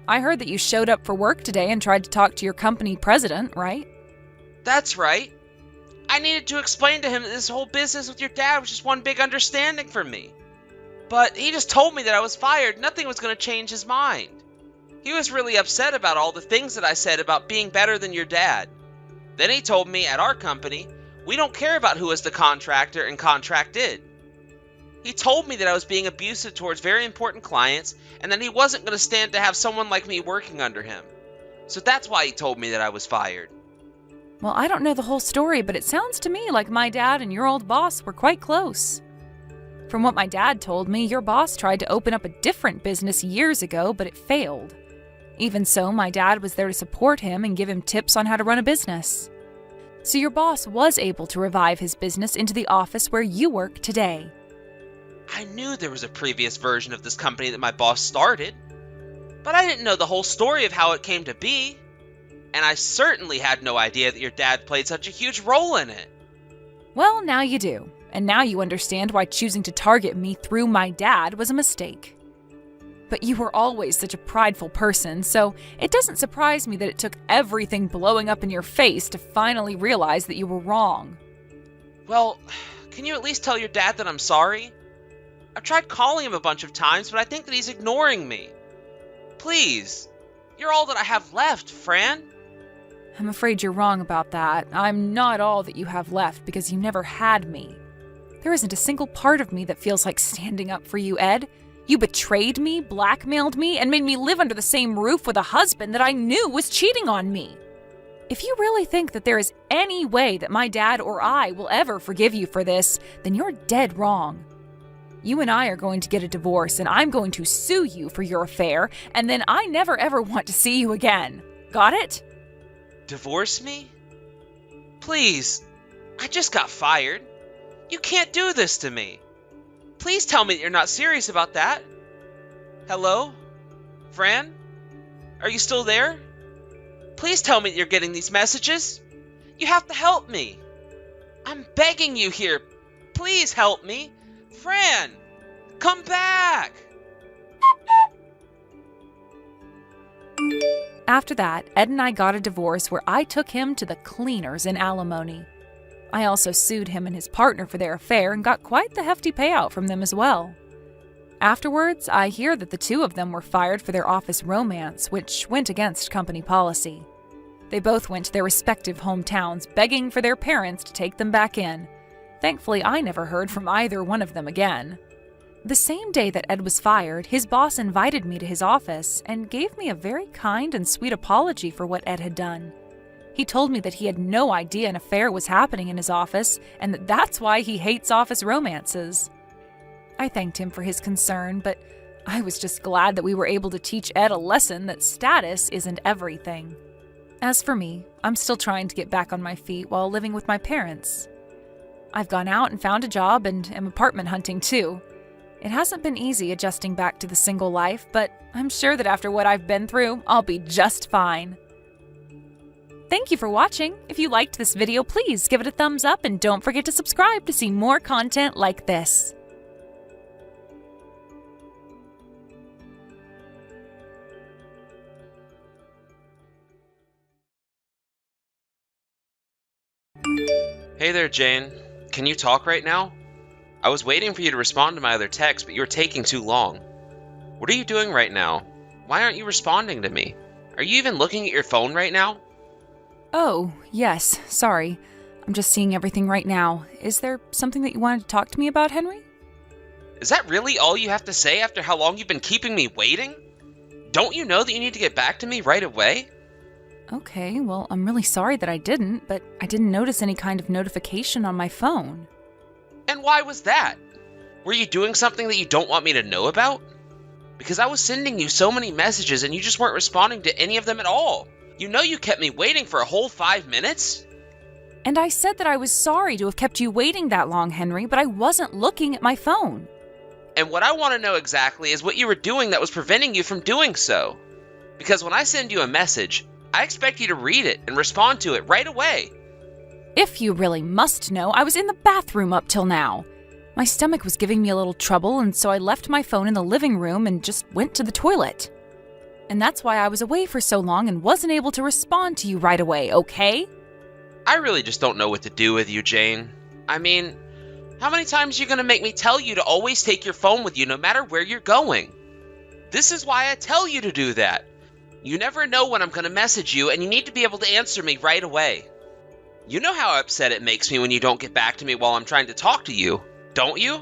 [SPEAKER 3] I heard that you showed up for work today and tried to talk to your company president, right?
[SPEAKER 2] That's right. I needed to explain to him that this whole business with your dad was just one big understanding for me. But he just told me that I was fired. Nothing was going to change his mind. He was really upset about all the things that I said about being better than your dad. Then he told me at our company, we don't care about who is the contractor and contracted. He told me that I was being abusive towards very important clients and that he wasn't going to stand to have someone like me working under him. So that's why he told me that I was fired.
[SPEAKER 3] Well, I don't know the whole story, but it sounds to me like my dad and your old boss were quite close. From what my dad told me, your boss tried to open up a different business years ago, but it failed. Even so, my dad was there to support him and give him tips on how to run a business. So your boss was able to revive his business into the office where you work today.
[SPEAKER 2] I knew there was a previous version of this company that my boss started, but I didn't know the whole story of how it came to be. And I certainly had no idea that your dad played such a huge role in it.
[SPEAKER 3] Well, now you do. And now you understand why choosing to target me through my dad was a mistake. But you were always such a prideful person, so it doesn't surprise me that it took everything blowing up in your face to finally realize that you were wrong.
[SPEAKER 2] Well, can you at least tell your dad that I'm sorry? I've tried calling him a bunch of times, but I think that he's ignoring me. Please, you're all that I have left, Fran.
[SPEAKER 3] I'm afraid you're wrong about that. I'm not all that you have left because you never had me. There isn't a single part of me that feels like standing up for you, Ed. You betrayed me, blackmailed me, and made me live under the same roof with a husband that I knew was cheating on me. If you really think that there is any way that my dad or I will ever forgive you for this, then you're dead wrong. You and I are going to get a divorce, and I'm going to sue you for your affair, and then I never ever want to see you again. Got it?
[SPEAKER 2] Divorce me? Please, I just got fired. You can't do this to me. Please tell me that you're not serious about that. Hello? Fran? Are you still there? Please tell me that you're getting these messages. You have to help me. I'm begging you here. Please help me. Fran, come back!
[SPEAKER 3] After that, Ed and I got a divorce where I took him to the cleaners in alimony. I also sued him and his partner for their affair and got quite the hefty payout from them as well. Afterwards, I hear that the two of them were fired for their office romance, which went against company policy. They both went to their respective hometowns, begging for their parents to take them back in. Thankfully, I never heard from either one of them again. The same day that Ed was fired, his boss invited me to his office and gave me a very kind and sweet apology for what Ed had done. He told me that he had no idea an affair was happening in his office and that that's why he hates office romances. I thanked him for his concern, but I was just glad that we were able to teach Ed a lesson that status isn't everything. As for me, I'm still trying to get back on my feet while living with my parents. I've gone out and found a job and am apartment hunting too. It hasn't been easy adjusting back to the single life, but I'm sure that after what I've been through, I'll be just fine. Thank you for watching. If you liked this video, please give it a thumbs up and don't forget to subscribe to see more content like this.
[SPEAKER 2] Hey there, Jane. Can you talk right now? I was waiting for you to respond to my other text, but you were taking too long. What are you doing right now? Why aren't you responding to me? Are you even looking at your phone right now?
[SPEAKER 3] Oh, yes, sorry. I'm just seeing everything right now. Is there something that you wanted to talk to me about, Henry?
[SPEAKER 2] Is that really all you have to say after how long you've been keeping me waiting? Don't you know that you need to get back to me right away?
[SPEAKER 3] Okay, well, I'm really sorry that I didn't, but I didn't notice any kind of notification on my phone.
[SPEAKER 2] And why was that? Were you doing something that you don't want me to know about? Because I was sending you so many messages and you just weren't responding to any of them at all. You know you kept me waiting for a whole 5 minutes?
[SPEAKER 3] And I said that I was sorry to have kept you waiting that long, Henry, but I wasn't looking at my phone.
[SPEAKER 2] And what I want to know exactly is what you were doing that was preventing you from doing so. Because when I send you a message, I expect you to read it and respond to it right away.
[SPEAKER 3] If you really must know, I was in the bathroom up till now. My stomach was giving me a little trouble, and so I left my phone in the living room and just went to the toilet. And that's why I was away for so long and wasn't able to respond to you right away, okay?
[SPEAKER 2] I really just don't know what to do with you, Jane. I mean, how many times are you going to make me tell you to always take your phone with you no matter where you're going? This is why I tell you to do that. You never know when I'm going to message you, and you need to be able to answer me right away. You know how upset it makes me when you don't get back to me while I'm trying to talk to you, don't you?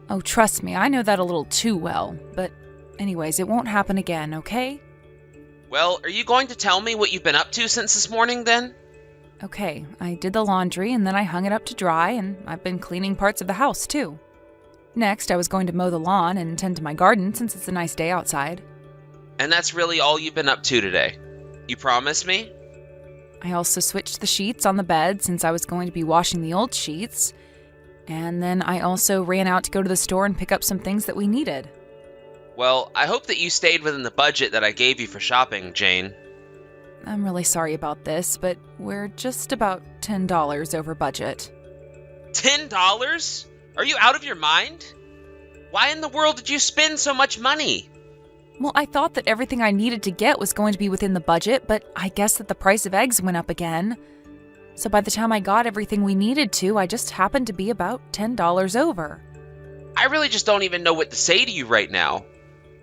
[SPEAKER 3] Oh, trust me, I know that a little too well. But anyways, it won't happen again, okay?
[SPEAKER 2] Well, are you going to tell me what you've been up to since this morning, then?
[SPEAKER 3] Okay, I did the laundry and then I hung it up to dry, and I've been cleaning parts of the house, too. Next, I was going to mow the lawn and tend to my garden since it's a nice day outside.
[SPEAKER 2] And that's really all you've been up to today? You promise me?
[SPEAKER 3] I also switched the sheets on the bed since I was going to be washing the old sheets. And then I also ran out to go to the store and pick up some things that we needed.
[SPEAKER 2] Well, I hope that you stayed within the budget that I gave you for shopping, Jane.
[SPEAKER 3] I'm really sorry about this, but we're just about $10 over budget.
[SPEAKER 2] $10? Are you out of your mind? Why in the world did you spend so much money?
[SPEAKER 3] Well, I thought that everything I needed to get was going to be within the budget, but I guess that the price of eggs went up again. So by the time I got everything we needed to, I just happened to be about $10 over.
[SPEAKER 2] I really just don't even know what to say to you right now.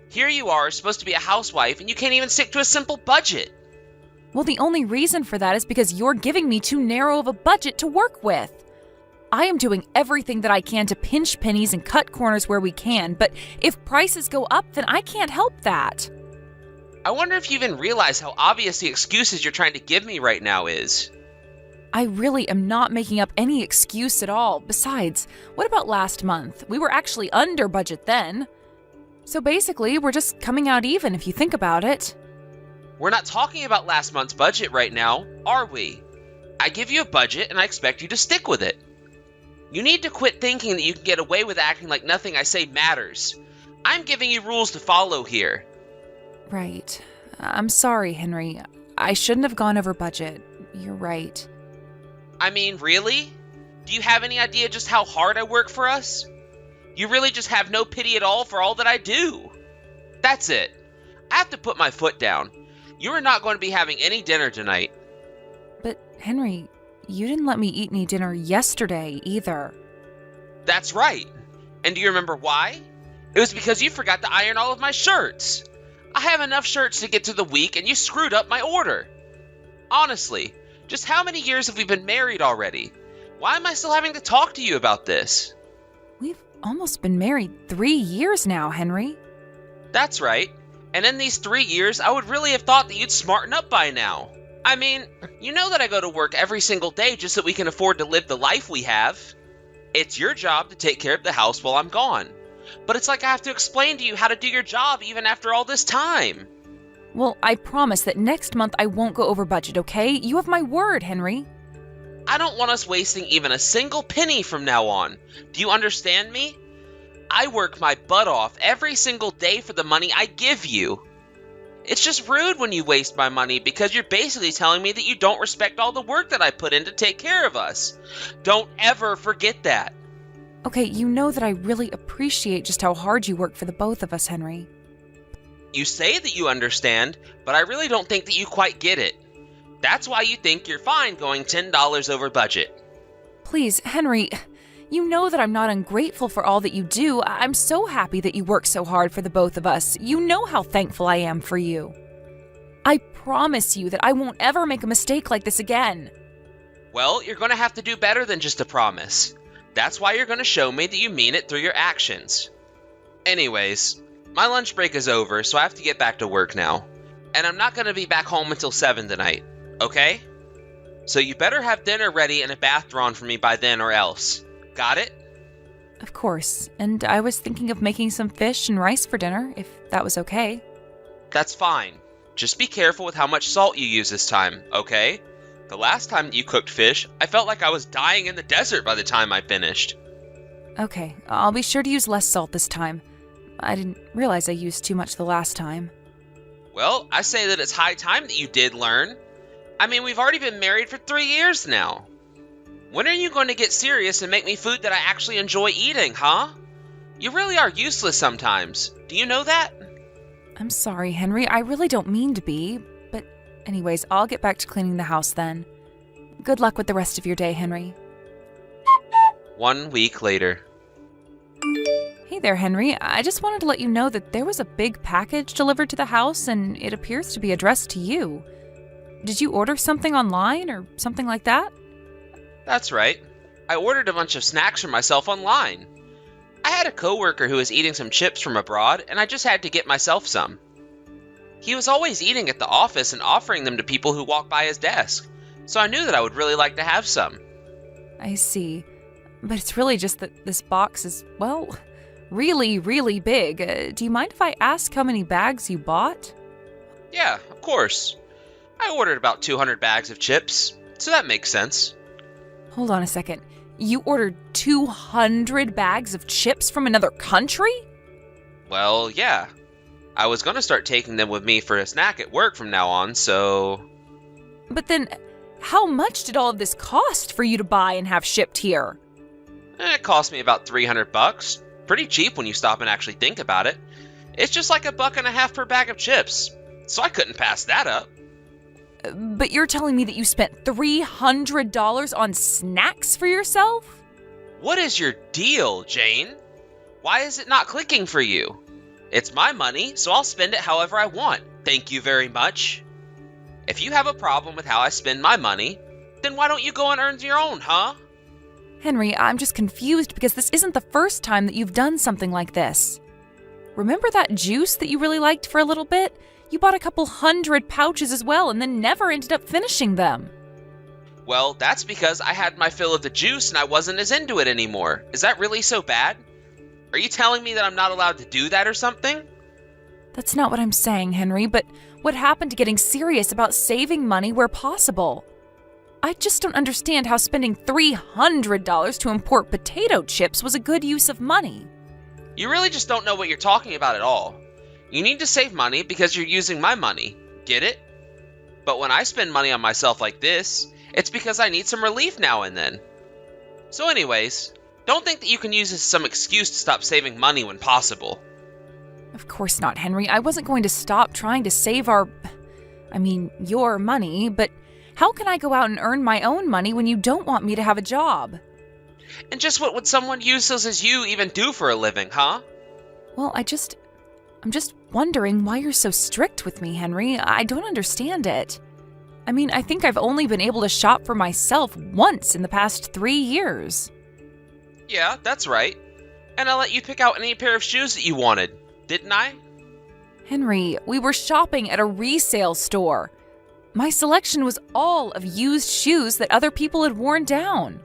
[SPEAKER 2] Here you are, supposed to be a housewife, and you can't even stick to a simple budget.
[SPEAKER 3] Well, the only reason for that is because you're giving me too narrow of a budget to work with. I am doing everything that I can to pinch pennies and cut corners where we can, but if prices go up, then I can't help that.
[SPEAKER 2] I wonder if you even realize how obvious the excuses you're trying to give me right now is.
[SPEAKER 3] I really am not making up any excuse at all. Besides, what about last month? We were actually under budget then. So basically, we're just coming out even if you think about it.
[SPEAKER 2] We're not talking about last month's budget right now, are we? I give you a budget and I expect you to stick with it. You need to quit thinking that you can get away with acting like nothing I say matters. I'm giving you rules to follow here.
[SPEAKER 3] Right. I'm sorry, Henry. I shouldn't have gone over budget. You're right.
[SPEAKER 2] I mean, really? Do you have any idea just how hard I work for us? You really just have no pity at all for all that I do. That's it. I have to put my foot down. You are not going to be having any dinner tonight.
[SPEAKER 3] But, Henry, you didn't let me eat any dinner yesterday either.
[SPEAKER 2] That's right. And do you remember why? It was because you forgot to iron all of my shirts. I have enough shirts to get through the week and you screwed up my order. Honestly, just how many years have we been married already? Why am I still having to talk to you about this?
[SPEAKER 3] We've almost been married 3 years now, Henry.
[SPEAKER 2] That's right. And in these 3 years, I would really have thought that you'd smarten up by now. I mean, you know that I go to work every single day just so we can afford to live the life we have. It's your job to take care of the house while I'm gone. But it's like I have to explain to you how to do your job even after all this time.
[SPEAKER 3] Well, I promise that next month I won't go over budget, okay? You have my word, Henry.
[SPEAKER 2] I don't want us wasting even a single penny from now on. Do you understand me? I work my butt off every single day for the money I give you. It's just rude when you waste my money because you're basically telling me that you don't respect all the work that I put in to take care of us. Don't ever forget that.
[SPEAKER 3] Okay, you know that I really appreciate just how hard you work for the both of us, Henry.
[SPEAKER 2] You say that you understand, but I really don't think that you quite get it. That's why you think you're fine going $10 over budget.
[SPEAKER 3] Please, Henry, you know that I'm not ungrateful for all that you do. I'm so happy that you work so hard for the both of us. You know how thankful I am for you. I promise you that I won't ever make a mistake like this again.
[SPEAKER 2] Well, you're going to have to do better than just a promise. That's why you're going to show me that you mean it through your actions. Anyways, my lunch break is over, so I have to get back to work now. And I'm not going to be back home until 7 tonight, okay? So you better have dinner ready and a bath drawn for me by then or else. Got it?
[SPEAKER 3] Of course, and I was thinking of making some fish and rice for dinner, if that was okay.
[SPEAKER 2] That's fine. Just be careful with how much salt you use this time, okay? The last time that you cooked fish, I felt like I was dying in the desert by the time I finished.
[SPEAKER 3] Okay, I'll be sure to use less salt this time. I didn't realize I used too much the last time.
[SPEAKER 2] Well, I say that it's high time that you did learn. I mean, we've already been married for 3 years now. When are you going to get serious and make me food that I actually enjoy eating, huh? You really are useless sometimes. Do you know that?
[SPEAKER 3] I'm sorry, Henry. I really don't mean to be. But anyways, I'll get back to cleaning the house then. Good luck with the rest of your day, Henry.
[SPEAKER 2] 1 week later.
[SPEAKER 3] Hey there, Henry. I just wanted to let you know that there was a big package delivered to the house and it appears to be addressed to you. Did you order something online or something like that?
[SPEAKER 2] That's right. I ordered a bunch of snacks for myself online. I had a coworker who was eating some chips from abroad, and I just had to get myself some. He was always eating at the office and offering them to people who walked by his desk, so I knew that I would really like to have some.
[SPEAKER 3] I see. But it's really just that this box is, well, really, really big. Do you mind if I ask how many bags you bought?
[SPEAKER 2] Yeah, of course. I ordered about 200 bags of chips, so that makes sense.
[SPEAKER 3] Hold on a second. You ordered 200 bags of chips from another country?
[SPEAKER 2] Well, yeah. I was going to start taking them with me for a snack at work from now on, so...
[SPEAKER 3] But then, how much did all of this cost for you to buy and have shipped here?
[SPEAKER 2] It cost me about $300. Pretty cheap when you stop and actually think about it. It's just like $1.50 per bag of chips, so I couldn't pass that up.
[SPEAKER 3] But you're telling me that you spent $300 on snacks for yourself?
[SPEAKER 2] What is your deal, Jane? Why is it not clicking for you? It's my money, so I'll spend it however I want. Thank you very much. If you have a problem with how I spend my money, then why don't you go and earn your own, huh?
[SPEAKER 3] Henry, I'm just confused because this isn't the first time that you've done something like this. Remember that juice that you really liked for a little bit? You bought a couple 100 pouches as well and then never ended up finishing them.
[SPEAKER 2] Well, that's because I had my fill of the juice and I wasn't as into it anymore. Is that really so bad? Are you telling me that I'm not allowed to do that or something?
[SPEAKER 3] That's not what I'm saying, Henry, but what happened to getting serious about saving money where possible? I just don't understand how spending $300 to import potato chips was a good use of money.
[SPEAKER 2] You really just don't know what you're talking about at all. You need to save money because you're using my money. Get it? But when I spend money on myself like this, it's because I need some relief now and then. So anyways, don't think that you can use this as some excuse to stop saving money when possible.
[SPEAKER 3] Of course not, Henry. I wasn't going to stop trying to save your money, but how can I go out and earn my own money when you don't want me to have a job?
[SPEAKER 2] And just what would someone useless as you even do for a living, huh?
[SPEAKER 3] Well, I'm just wondering why you're so strict with me, Henry. I don't understand it. I mean, I think I've only been able to shop for myself once in the past 3 years.
[SPEAKER 2] Yeah, that's right. And I let you pick out any pair of shoes that you wanted, didn't I?
[SPEAKER 3] Henry, we were shopping at a resale store. My selection was all of used shoes that other people had worn down.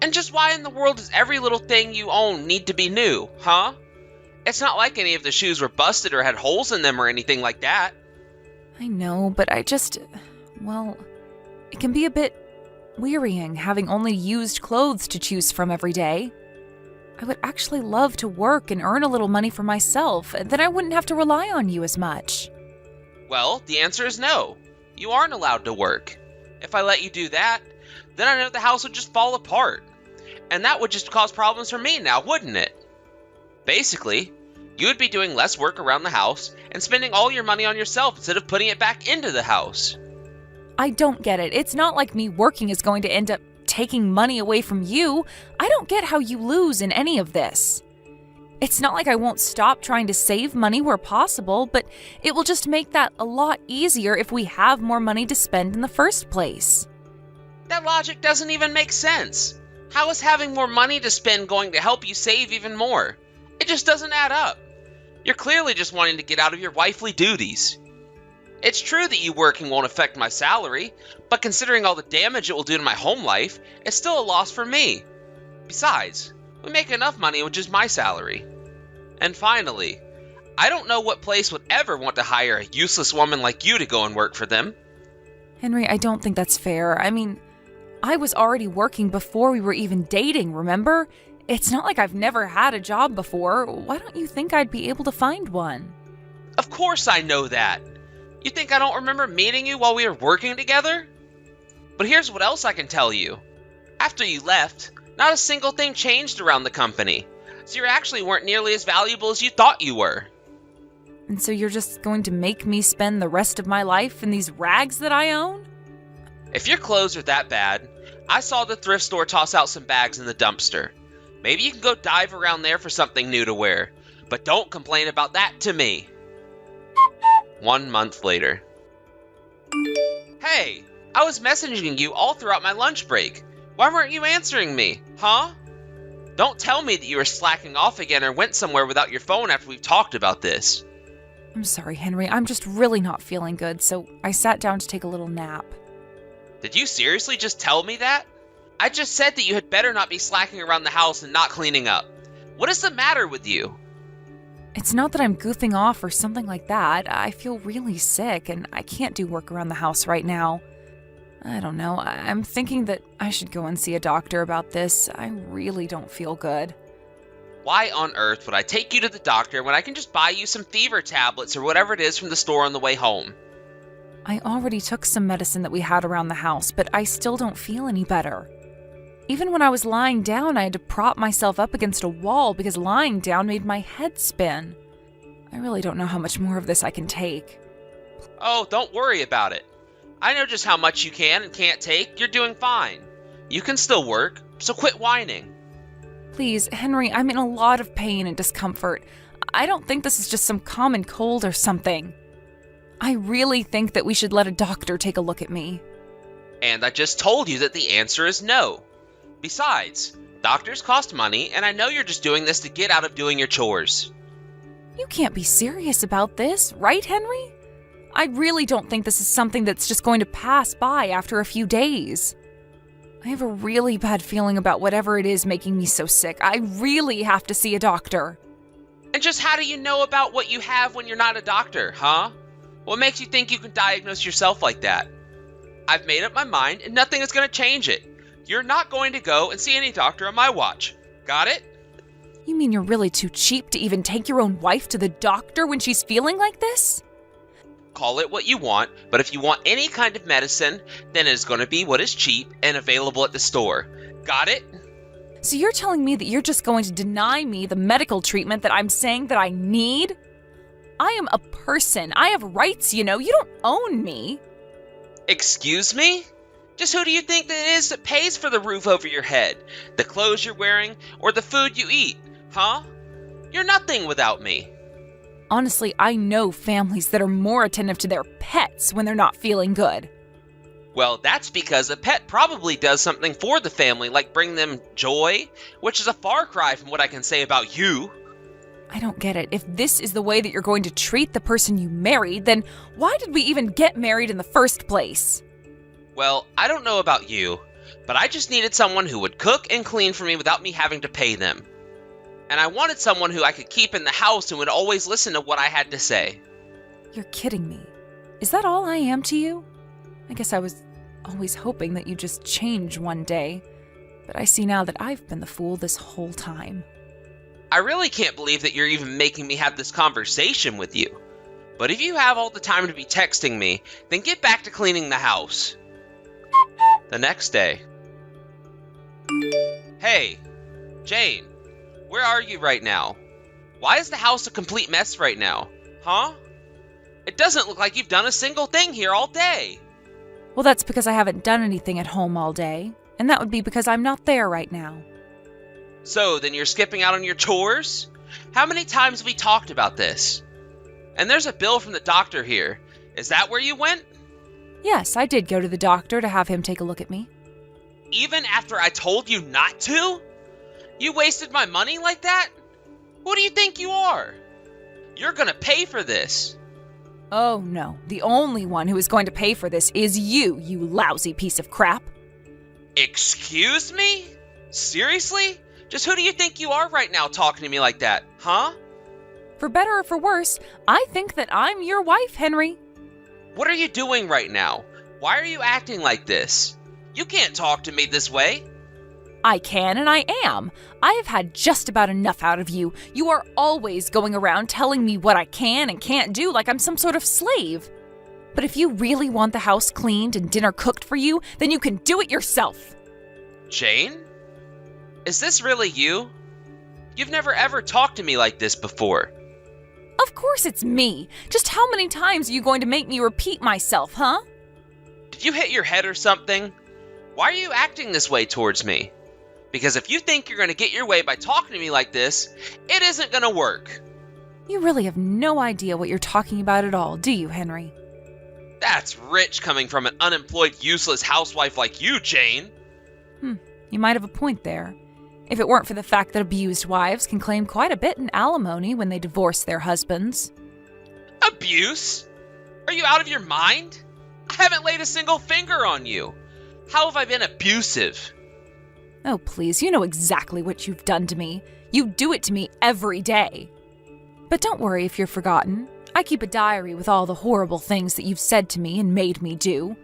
[SPEAKER 2] And just why in the world does every little thing you own need to be new, huh? It's not like any of the shoes were busted or had holes in them or anything like that.
[SPEAKER 3] I know, but it can be a bit wearying having only used clothes to choose from every day. I would actually love to work and earn a little money for myself, and then I wouldn't have to rely on you as much.
[SPEAKER 2] Well, the answer is no. You aren't allowed to work. If I let you do that, then I know the house would just fall apart. And that would just cause problems for me now, wouldn't it? Basically, you would be doing less work around the house and spending all your money on yourself instead of putting it back into the house.
[SPEAKER 3] I don't get it. It's not like me working is going to end up taking money away from you. I don't get how you lose in any of this. It's not like I won't stop trying to save money where possible, but it will just make that a lot easier if we have more money to spend in the first place.
[SPEAKER 2] That logic doesn't even make sense. How is having more money to spend going to help you save even more? It just doesn't add up. You're clearly just wanting to get out of your wifely duties. It's true that you working won't affect my salary, but considering all the damage it will do to my home life, it's still a loss for me. Besides, we make enough money with just my salary. And finally, I don't know what place would ever want to hire a useless woman like you to go and work for them.
[SPEAKER 3] Henry, I don't think that's fair. I mean, I was already working before we were even dating, remember? It's not like I've never had a job before. Why don't you think I'd be able to find one?
[SPEAKER 2] Of course I know that. You think I don't remember meeting you while we were working together? But here's what else I can tell you. After you left, not a single thing changed around the company, so you actually weren't nearly as valuable as you thought you were.
[SPEAKER 3] And so you're just going to make me spend the rest of my life in these rags that I own?
[SPEAKER 2] If your clothes are that bad, I saw the thrift store toss out some bags in the dumpster. Maybe you can go dive around there for something new to wear, but don't complain about that to me. 1 month later. Hey, I was messaging you all throughout my lunch break. Why weren't you answering me, huh? Don't tell me that you were slacking off again or went somewhere without your phone after we've talked about this.
[SPEAKER 3] I'm sorry, Henry. I'm just really not feeling good, so I sat down to take a little nap.
[SPEAKER 2] Did you seriously just tell me that? I just said that you had better not be slacking around the house and not cleaning up. What is the matter with you?
[SPEAKER 3] It's not that I'm goofing off or something like that. I feel really sick, and I can't do work around the house right now. I don't know. I'm thinking that I should go and see a doctor about this. I really don't feel good.
[SPEAKER 2] Why on earth would I take you to the doctor when I can just buy you some fever tablets or whatever it is from the store on the way home?
[SPEAKER 3] I already took some medicine that we had around the house, but I still don't feel any better. Even when I was lying down, I had to prop myself up against a wall because lying down made my head spin. I really don't know how much more of this I can take.
[SPEAKER 2] Oh, don't worry about it. I know just how much you can and can't take. You're doing fine. You can still work, so quit whining.
[SPEAKER 3] Please, Henry, I'm in a lot of pain and discomfort. I don't think this is just some common cold or something. I really think that we should let a doctor take a look at me.
[SPEAKER 2] And I just told you that the answer is no. Besides, doctors cost money, and I know you're just doing this to get out of doing your chores.
[SPEAKER 3] You can't be serious about this, right, Henry? I really don't think this is something that's just going to pass by after a few days. I have a really bad feeling about whatever it is making me so sick. I really have to see a doctor.
[SPEAKER 2] And just how do you know about what you have when you're not a doctor, huh? What makes you think you can diagnose yourself like that? I've made up my mind, and nothing is going to change it. You're not going to go and see any doctor on my watch. Got it?
[SPEAKER 3] You mean you're really too cheap to even take your own wife to the doctor when she's feeling like this?
[SPEAKER 2] Call it what you want, but if you want any kind of medicine, then it's going to be what is cheap and available at the store. Got it?
[SPEAKER 3] So you're telling me that you're just going to deny me the medical treatment that I'm saying that I need? I am a person. I have rights, you know. You don't own me.
[SPEAKER 2] Excuse me? Just who do you think that it is that pays for the roof over your head, the clothes you're wearing, or the food you eat, huh? You're nothing without me.
[SPEAKER 3] Honestly, I know families that are more attentive to their pets when they're not feeling good.
[SPEAKER 2] Well, that's because a pet probably does something for the family, like bring them joy, which is a far cry from what I can say about you.
[SPEAKER 3] I don't get it. If this is the way that you're going to treat the person you married, then why did we even get married in the first place?
[SPEAKER 2] Well, I don't know about you, but I just needed someone who would cook and clean for me without me having to pay them. And I wanted someone who I could keep in the house and would always listen to what I had to say.
[SPEAKER 3] You're kidding me. Is that all I am to you? I guess I was always hoping that you'd just change one day, but I see now that I've been the fool this whole time.
[SPEAKER 2] I really can't believe that you're even making me have this conversation with you. But if you have all the time to be texting me, then get back to cleaning the house. The next day. Hey, Jane, where are you right now? Why is the house a complete mess right now? Huh? It doesn't look like you've done a single thing here all day.
[SPEAKER 3] Well, that's because I haven't done anything at home all day, and that would be because I'm not there right now.
[SPEAKER 2] So, then you're skipping out on your chores? How many times have we talked about this? And there's a bill from the doctor here. Is that where you went?
[SPEAKER 3] Yes, I did go to the doctor to have him take a look at me.
[SPEAKER 2] Even after I told you not to? You wasted my money like that? Who do you think you are? You're gonna pay for this.
[SPEAKER 3] Oh no, the only one who is going to pay for this is you lousy piece of crap.
[SPEAKER 2] Excuse me? Seriously? Just who do you think you are right now talking to me like that, huh?
[SPEAKER 3] For better or for worse, I think that I'm your wife, Henry.
[SPEAKER 2] What are you doing right now? Why are you acting like this? You can't talk to me this way.
[SPEAKER 3] I can and I am. I have had just about enough out of you. You are always going around telling me what I can and can't do like I'm some sort of slave. But if you really want the house cleaned and dinner cooked for you, then you can do it yourself.
[SPEAKER 2] Jane? Is this really you? You've never ever talked to me like this before.
[SPEAKER 3] Of course it's me. Just how many times are you going to make me repeat myself, huh?
[SPEAKER 2] Did you hit your head or something? Why are you acting this way towards me? Because if you think you're going to get your way by talking to me like this, it isn't going to work.
[SPEAKER 3] You really have no idea what you're talking about at all, do you, Henry?
[SPEAKER 2] That's rich coming from an unemployed, useless housewife like you, Jane.
[SPEAKER 3] You might have a point there. If it weren't for the fact that abused wives can claim quite a bit in alimony when they divorce their husbands.
[SPEAKER 2] Abuse? Are you out of your mind? I haven't laid a single finger on you. How have I been abusive?
[SPEAKER 3] Oh, please, you know exactly what you've done to me. You do it to me every day. But don't worry if you're forgotten. I keep a diary with all the horrible things that you've said to me and made me do.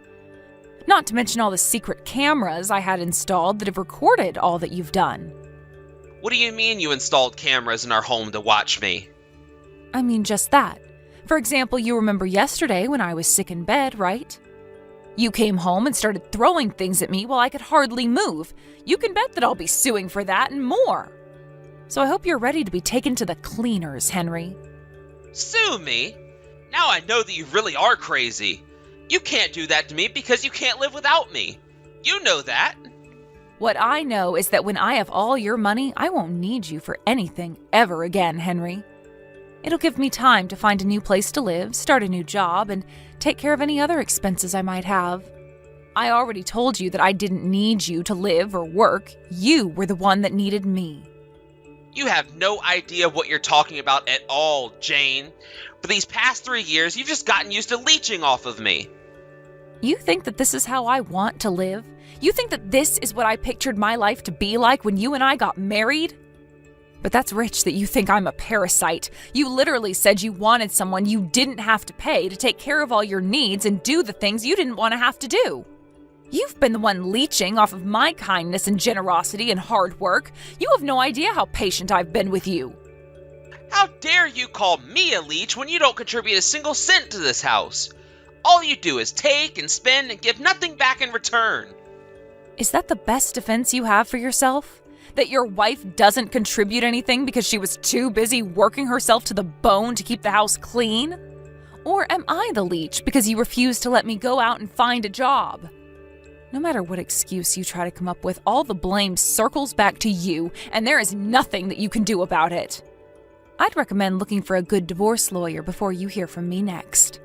[SPEAKER 3] Not to mention all the secret cameras I had installed that have recorded all that you've done.
[SPEAKER 2] What do you mean you installed cameras in our home to watch me?
[SPEAKER 3] I mean just that. For example, you remember yesterday when I was sick in bed, right? You came home and started throwing things at me while I could hardly move. You can bet that I'll be suing for that and more. So I hope you're ready to be taken to the cleaners, Henry.
[SPEAKER 2] Sue me? Now I know that you really are crazy. You can't do that to me because you can't live without me. You know that.
[SPEAKER 3] What I know is that when I have all your money, I won't need you for anything ever again, Henry. It'll give me time to find a new place to live, start a new job, and take care of any other expenses I might have. I already told you that I didn't need you to live or work. You were the one that needed me.
[SPEAKER 2] You have no idea what you're talking about at all, Jane. For these past 3 years, you've just gotten used to leeching off of me.
[SPEAKER 3] You think that this is how I want to live? You think that this is what I pictured my life to be like when you and I got married? But that's rich that you think I'm a parasite. You literally said you wanted someone you didn't have to pay to take care of all your needs and do the things you didn't want to have to do. You've been the one leeching off of my kindness and generosity and hard work. You have no idea how patient I've been with you.
[SPEAKER 2] How dare you call me a leech when you don't contribute a single cent to this house? All you do is take and spend and give nothing back in return.
[SPEAKER 3] Is that the best defense you have for yourself? That your wife doesn't contribute anything because she was too busy working herself to the bone to keep the house clean? Or am I the leech because you refuse to let me go out and find a job? No matter what excuse you try to come up with, all the blame circles back to you, and there is nothing that you can do about it. I'd recommend looking for a good divorce lawyer before you hear from me next.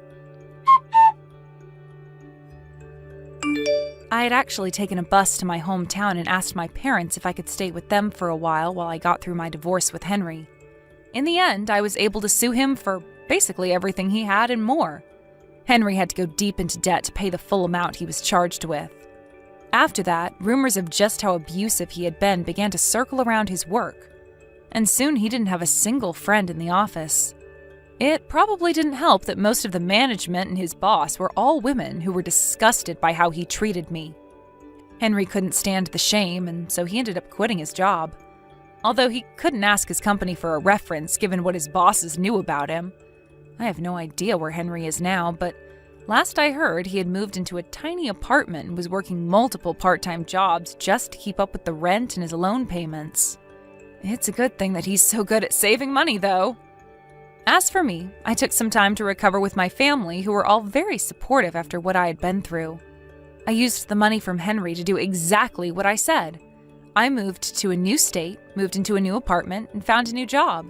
[SPEAKER 3] I had actually taken a bus to my hometown and asked my parents if I could stay with them for a while I got through my divorce with Henry. In the end, I was able to sue him for basically everything he had and more. Henry had to go deep into debt to pay the full amount he was charged with. After that, rumors of just how abusive he had been began to circle around his work, and soon he didn't have a single friend in the office. It probably didn't help that most of the management and his boss were all women who were disgusted by how he treated me. Henry couldn't stand the shame, and so he ended up quitting his job. Although he couldn't ask his company for a reference given what his bosses knew about him. I have no idea where Henry is now, but last I heard he had moved into a tiny apartment and was working multiple part-time jobs just to keep up with the rent and his loan payments. It's a good thing that he's so good at saving money, though. As for me, I took some time to recover with my family, who were all very supportive after what I had been through. I used the money from Henry to do exactly what I said. I moved to a new state, moved into a new apartment, and found a new job,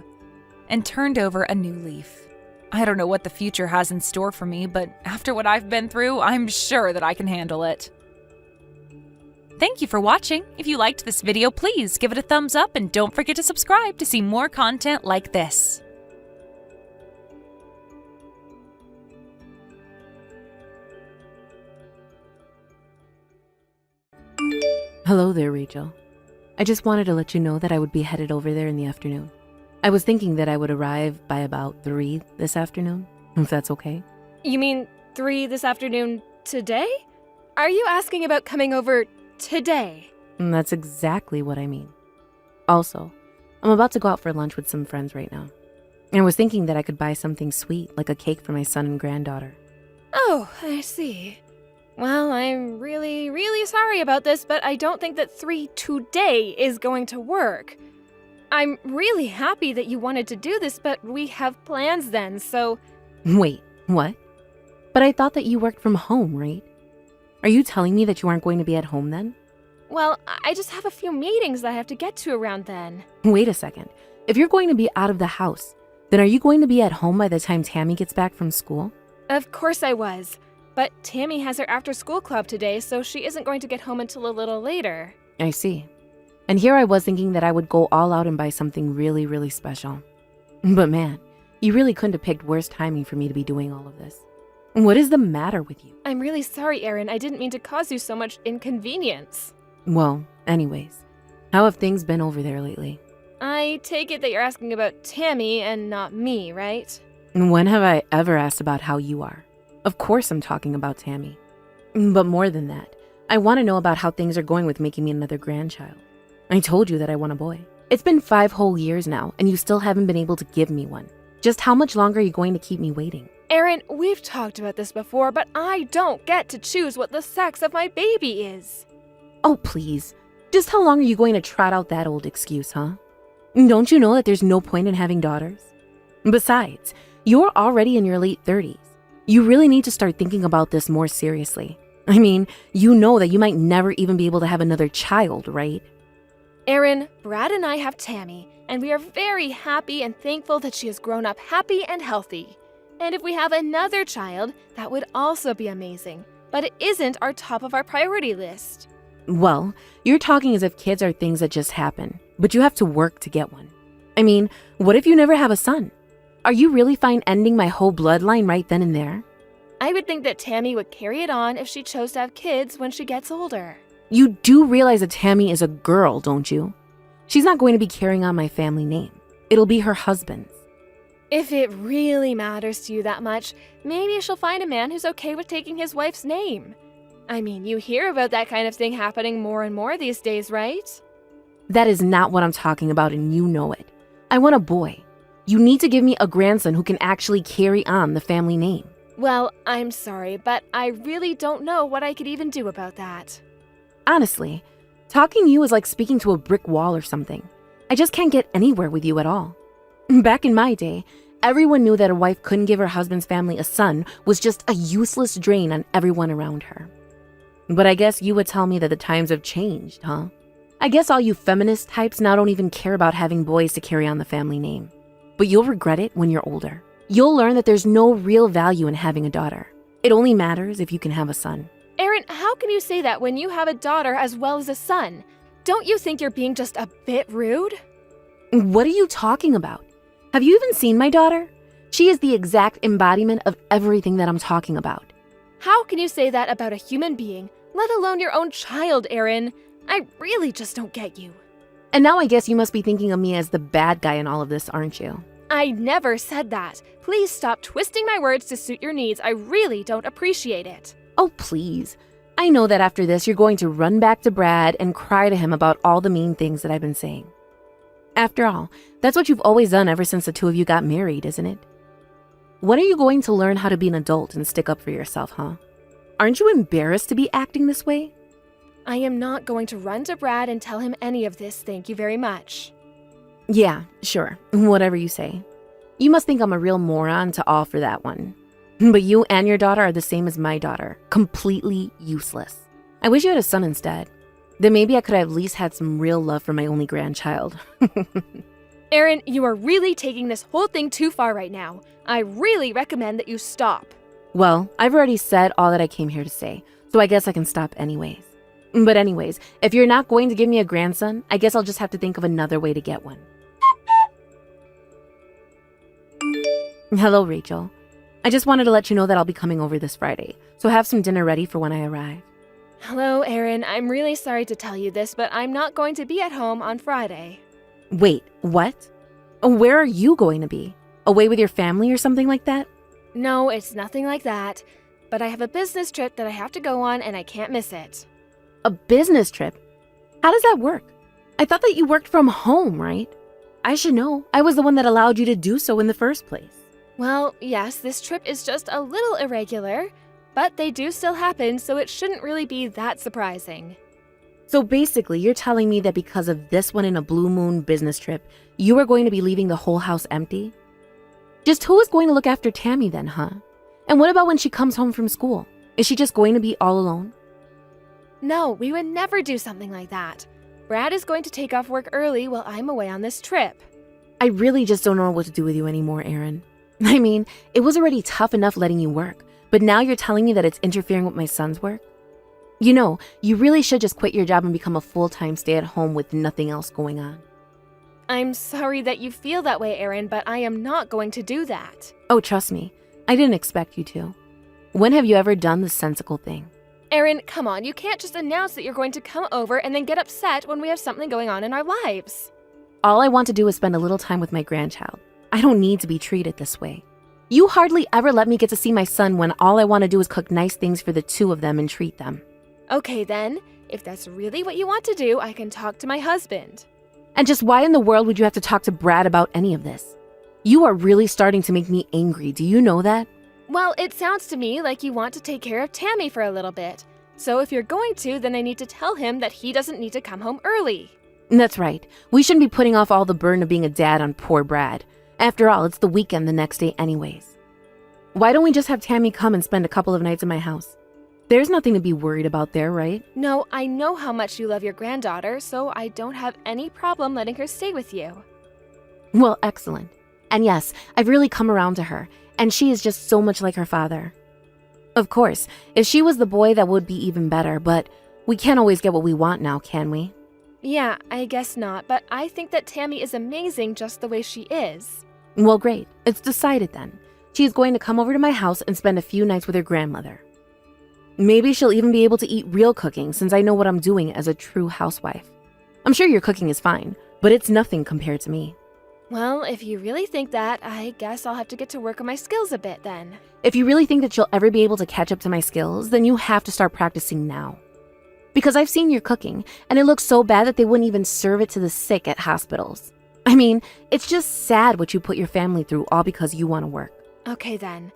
[SPEAKER 3] and turned over a new leaf. I don't know what the future has in store for me, but after what I've been through, I'm sure that I can handle it. Thank you for watching. If you liked this video, please give it a thumbs up and don't forget to subscribe to see more content like this.
[SPEAKER 1] Hello there, Rachel. I just wanted to let you know that I would be headed over there in the afternoon. I was thinking that I would arrive by about 3 this afternoon, if that's okay.
[SPEAKER 5] You mean 3 this afternoon today? Are you asking about coming over today?
[SPEAKER 1] And that's exactly what I mean. Also, I'm about to go out for lunch with some friends right now. And I was thinking that I could buy something sweet, like a cake for my son and granddaughter.
[SPEAKER 5] Oh, I see. Well, I'm really, really sorry about this, but I don't think that 3 today is going to work. I'm really happy that you wanted to do this, but we have plans then, so...
[SPEAKER 1] Wait, what? But I thought that you worked from home, right? Are you telling me that you aren't going to be at home then?
[SPEAKER 5] Well, I just have a few meetings that I have to get to around then.
[SPEAKER 1] Wait a second. If you're going to be out of the house, then are you going to be at home by the time Tammy gets back from school?
[SPEAKER 5] Of course I was. But Tammy has her after-school club today, so she isn't going to get home until a little later.
[SPEAKER 1] I see. And here I was thinking that I would go all out and buy something really, really special. But man, you really couldn't have picked worse timing for me to be doing all of this. What is the matter with you?
[SPEAKER 5] I'm really sorry, Erin. I didn't mean to cause you so much inconvenience.
[SPEAKER 1] Well, anyways, how have things been over there lately?
[SPEAKER 5] I take it that you're asking about Tammy and not me, right?
[SPEAKER 1] When have I ever asked about how you are? Of course I'm talking about Tammy. But more than that, I want to know about how things are going with making me another grandchild. I told you that I want a boy. It's been 5 whole years now, and you still haven't been able to give me one. Just how much longer are you going to keep me waiting?
[SPEAKER 5] Erin, we've talked about this before, but I don't get to choose what the sex of my baby is.
[SPEAKER 1] Oh, please. Just how long are you going to trot out that old excuse, huh? Don't you know that there's no point in having daughters? Besides, you're already in your late 30s. You really need to start thinking about this more seriously. I mean, you know that you might never even be able to have another child, right?
[SPEAKER 5] Erin, Brad and I have Tammy, and we are very happy and thankful that she has grown up happy and healthy. And if we have another child, that would also be amazing, but it isn't our top of our priority list.
[SPEAKER 1] Well, you're talking as if kids are things that just happen, but you have to work to get one. I mean, what if you never have a son? Are you really fine ending my whole bloodline right then and there?
[SPEAKER 5] I would think that Tammy would carry it on if she chose to have kids when she gets older.
[SPEAKER 1] You do realize that Tammy is a girl, don't you? She's not going to be carrying on my family name. It'll be her husband's.
[SPEAKER 5] If it really matters to you that much, maybe she'll find a man who's okay with taking his wife's name. I mean, you hear about that kind of thing happening more and more these days, right?
[SPEAKER 1] That is not what I'm talking about, and you know it. I want a boy. You need to give me a grandson who can actually carry on the family name.
[SPEAKER 5] Well, I'm sorry, but I really don't know what I could even do about that.
[SPEAKER 1] Honestly, talking to you is like speaking to a brick wall or something. I just can't get anywhere with you at all. Back in my day, everyone knew that a wife couldn't give her husband's family a son was just a useless drain on everyone around her. But I guess you would tell me that the times have changed, huh? I guess all you feminist types now don't even care about having boys to carry on the family name. But you'll regret it when you're older. You'll learn that there's no real value in having a daughter. It only matters if you can have a son.
[SPEAKER 5] Erin, how can you say that when you have a daughter as well as a son? Don't you think you're being just a bit rude?
[SPEAKER 1] What are you talking about? Have you even seen my daughter? She is the exact embodiment of everything that I'm talking about.
[SPEAKER 5] How can you say that about a human being, let alone your own child, Erin? I really just don't get you.
[SPEAKER 1] And now I guess you must be thinking of me as the bad guy in all of this, aren't you?
[SPEAKER 5] I never said that. Please stop twisting my words to suit your needs. I really don't appreciate it.
[SPEAKER 1] Oh, please. I know that after this, you're going to run back to Brad and cry to him about all the mean things that I've been saying. After all, that's what you've always done ever since the two of you got married, isn't it? When are you going to learn how to be an adult and stick up for yourself, huh? Aren't you embarrassed to be acting this way?
[SPEAKER 5] I am not going to run to Brad and tell him any of this, thank you very much.
[SPEAKER 1] Yeah, sure. Whatever you say. You must think I'm a real moron to all for that one. But you and your daughter are the same as my daughter. Completely useless. I wish you had a son instead. Then maybe I could have at least had some real love for my only grandchild.
[SPEAKER 5] Erin, you are really taking this whole thing too far right now. I really recommend that you stop.
[SPEAKER 1] Well, I've already said all that I came here to say, so I guess I can stop anyways. But anyways, if you're not going to give me a grandson, I guess I'll just have to think of another way to get one. Hello, Rachel. I just wanted to let you know that I'll be coming over this Friday, so have some dinner ready for when I arrive.
[SPEAKER 5] Hello, Erin. I'm really sorry to tell you this, but I'm not going to be at home on Friday.
[SPEAKER 1] Wait, what? Where are you going to be? Away with your family or something like that?
[SPEAKER 5] No, it's nothing like that. But I have a business trip that I have to go on and I can't miss it.
[SPEAKER 1] A business trip? How does that work? I thought that you worked from home, right? I should know. I was the one that allowed you to do so in the first place.
[SPEAKER 5] Well, yes, this trip is just a little irregular, but they do still happen, so it shouldn't really be that surprising.
[SPEAKER 1] So basically, you're telling me that because of this one in a blue moon business trip, you are going to be leaving the whole house empty? Just who is going to look after Tammy then, huh? And what about when she comes home from school? Is she just going to be all alone?
[SPEAKER 5] No, we would never do something like that. Brad is going to take off work early while I'm away on this trip.
[SPEAKER 1] I really just don't know what to do with you anymore, Erin. I mean, it was already tough enough letting you work, but now you're telling me that it's interfering with my son's work? You know, you really should just quit your job and become a full-time stay-at-home with nothing else going on.
[SPEAKER 5] I'm sorry that you feel that way, Erin, but I am not going to do that.
[SPEAKER 1] Oh, trust me, I didn't expect you to. When have you ever done the sensical thing?
[SPEAKER 5] Erin, come on, you can't just announce that you're going to come over and then get upset when we have something going on in our lives.
[SPEAKER 1] All I want to do is spend a little time with my grandchild. I don't need to be treated this way. You hardly ever let me get to see my son when all I want to do is cook nice things for the two of them and treat them.
[SPEAKER 5] Okay then, if that's really what you want to do, I can talk to my husband.
[SPEAKER 1] And just why in the world would you have to talk to Brad about any of this? You are really starting to make me angry, do you know that?
[SPEAKER 5] Well, it sounds to me like you want to take care of Tammy for a little bit. So if you're going to, then I need to tell him that he doesn't need to come home early.
[SPEAKER 1] That's right. We shouldn't be putting off all the burden of being a dad on poor Brad. After all, it's the weekend the next day anyways. Why don't we just have Tammy come and spend a couple of nights in my house? There's nothing to be worried about there, right?
[SPEAKER 5] No, I know how much you love your granddaughter, so I don't have any problem letting her stay with you.
[SPEAKER 1] Well, excellent. And yes, I've really come around to her, and she is just so much like her father. Of course, if she was the boy, that would be even better, but we can't always get what we want now, can we?
[SPEAKER 5] Yeah, I guess not, but I think that Tammy is amazing just the way she is.
[SPEAKER 1] Well, great. It's decided then. She is going to come over to my house and spend a few nights with her grandmother. Maybe she'll even be able to eat real cooking since I know what I'm doing as a true housewife. I'm sure your cooking is fine, but it's nothing compared to me.
[SPEAKER 5] Well, if you really think that, I guess I'll have to get to work on my skills a bit then.
[SPEAKER 1] If you really think that you'll ever be able to catch up to my skills, then you have to start practicing now. Because I've seen your cooking, and it looks so bad that they wouldn't even serve it to the sick at hospitals. I mean, it's just sad what you put your family through all because you want to work.
[SPEAKER 5] Okay then.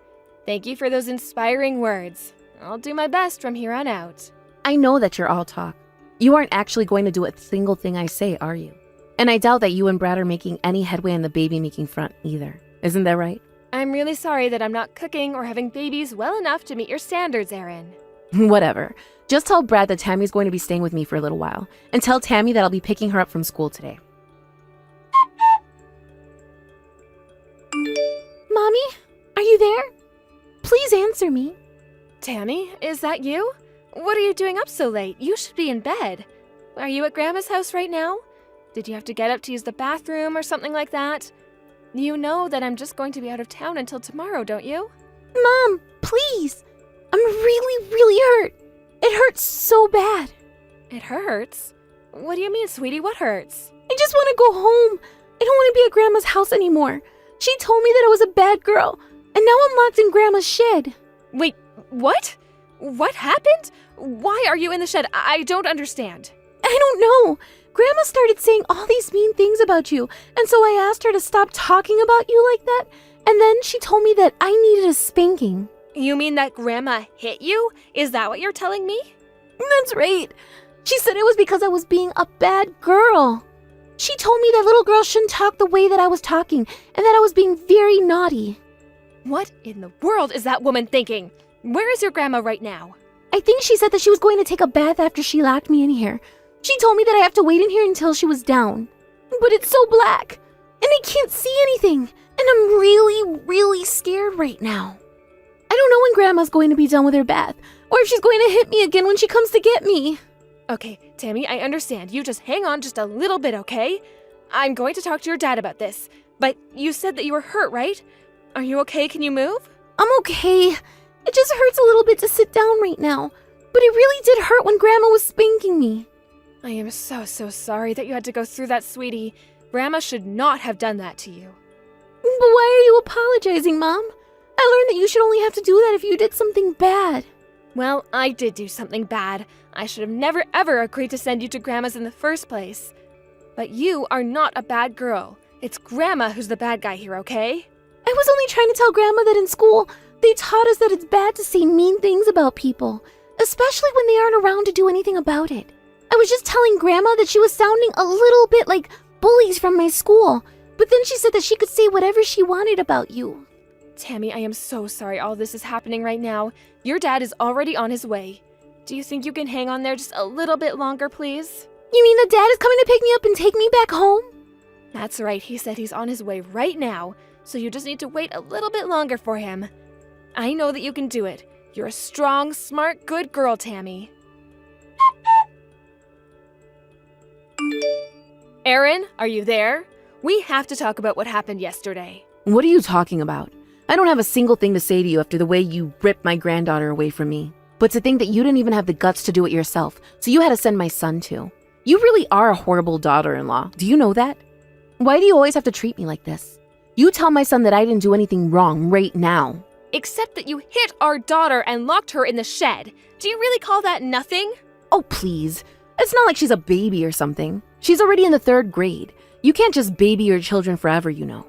[SPEAKER 5] Thank you for those inspiring words. I'll do my best from here on out.
[SPEAKER 1] I know that you're all talk. You aren't actually going to do a single thing I say, are you? And I doubt that you and Brad are making any headway on the baby-making front either. Isn't that right?
[SPEAKER 5] I'm really sorry that I'm not cooking or having babies well enough to meet your standards, Erin.
[SPEAKER 1] Whatever. Just tell Brad that Tammy's going to be staying with me for a little while. And tell Tammy that I'll be picking her up from school today. Mommy? Are you there? Please answer me.
[SPEAKER 5] Tammy, is that you? What are you doing up so late? You should be in bed. Are you at Grandma's house right now? Did you have to get up to use the bathroom or something like that? You know that I'm just going to be out of town until tomorrow, don't you?
[SPEAKER 1] Mom, please. I'm really hurt. It hurts so bad.
[SPEAKER 5] It hurts? What do you mean, sweetie? What hurts?
[SPEAKER 1] I just want to go home. I don't want to be at Grandma's house anymore. She told me that I was a bad girl, and now I'm locked in Grandma's shed.
[SPEAKER 5] Wait, what? What happened? Why are you in the shed? I don't understand.
[SPEAKER 1] I don't know. Grandma started saying all these mean things about you, and so I asked her to stop talking about you like that, and then she told me that I needed a spanking.
[SPEAKER 5] You mean that Grandma hit you? Is that what you're telling me?
[SPEAKER 1] That's right. She said it was because I was being a bad girl. She told me that little girls shouldn't talk the way that I was talking, and that I was being very naughty.
[SPEAKER 5] What in the world is that woman thinking? Where is your grandma right now?
[SPEAKER 1] I think she said that she was going to take a bath after she locked me in here. She told me that I have to wait in here until she was down. But it's so black, and I can't see anything, and I'm really scared right now. I don't know when Grandma's going to be done with her bath, or if she's going to hit me again when she comes to get me.
[SPEAKER 5] Okay, Tammy, I understand. You just hang on just a little bit, okay? I'm going to talk to your dad about this. But you said that you were hurt, right? Are you okay? Can you move?
[SPEAKER 1] I'm okay. It just hurts a little bit to sit down right now. But it really did hurt when Grandma was spanking me.
[SPEAKER 5] I am so sorry that you had to go through that, sweetie. Grandma should not have done that to you.
[SPEAKER 1] But why are you apologizing, Mom? I learned that you should only have to do that if you did something bad.
[SPEAKER 5] Well, I did do something bad. I should have never ever agreed to send you to Grandma's in the first place. But you are not a bad girl. It's Grandma who's the bad guy here, okay?
[SPEAKER 1] I was only trying to tell Grandma that in school, they taught us that it's bad to say mean things about people, especially when they aren't around to do anything about it. I was just telling Grandma that she was sounding a little bit like bullies from my school, but then she said that she could say whatever she wanted about you.
[SPEAKER 5] Tammy, I am so sorry all this is happening right now. Your dad is already on his way. Do you think you can hang on there just a little bit longer, please?
[SPEAKER 1] You mean the dad is coming to pick me up and take me back home?
[SPEAKER 5] That's right, he said he's on his way right now, so you just need to wait a little bit longer for him. I know that you can do it. You're a strong, smart, good girl, Tammy. Erin, are you there? We have to talk about what happened yesterday.
[SPEAKER 1] What are you talking about? I don't have a single thing to say to you after the way you ripped my granddaughter away from me. But to think that you didn't even have the guts to do it yourself, so you had to send my son too. You really are a horrible daughter-in-law. Do you know that? Why do you always have to treat me like this? You tell my son that I didn't do anything wrong right now.
[SPEAKER 5] Except that you hit our daughter and locked her in the shed. Do you really call that nothing?
[SPEAKER 1] Oh, please. It's not like she's a baby or something. She's already in the 3rd grade. You can't just baby your children forever, you know.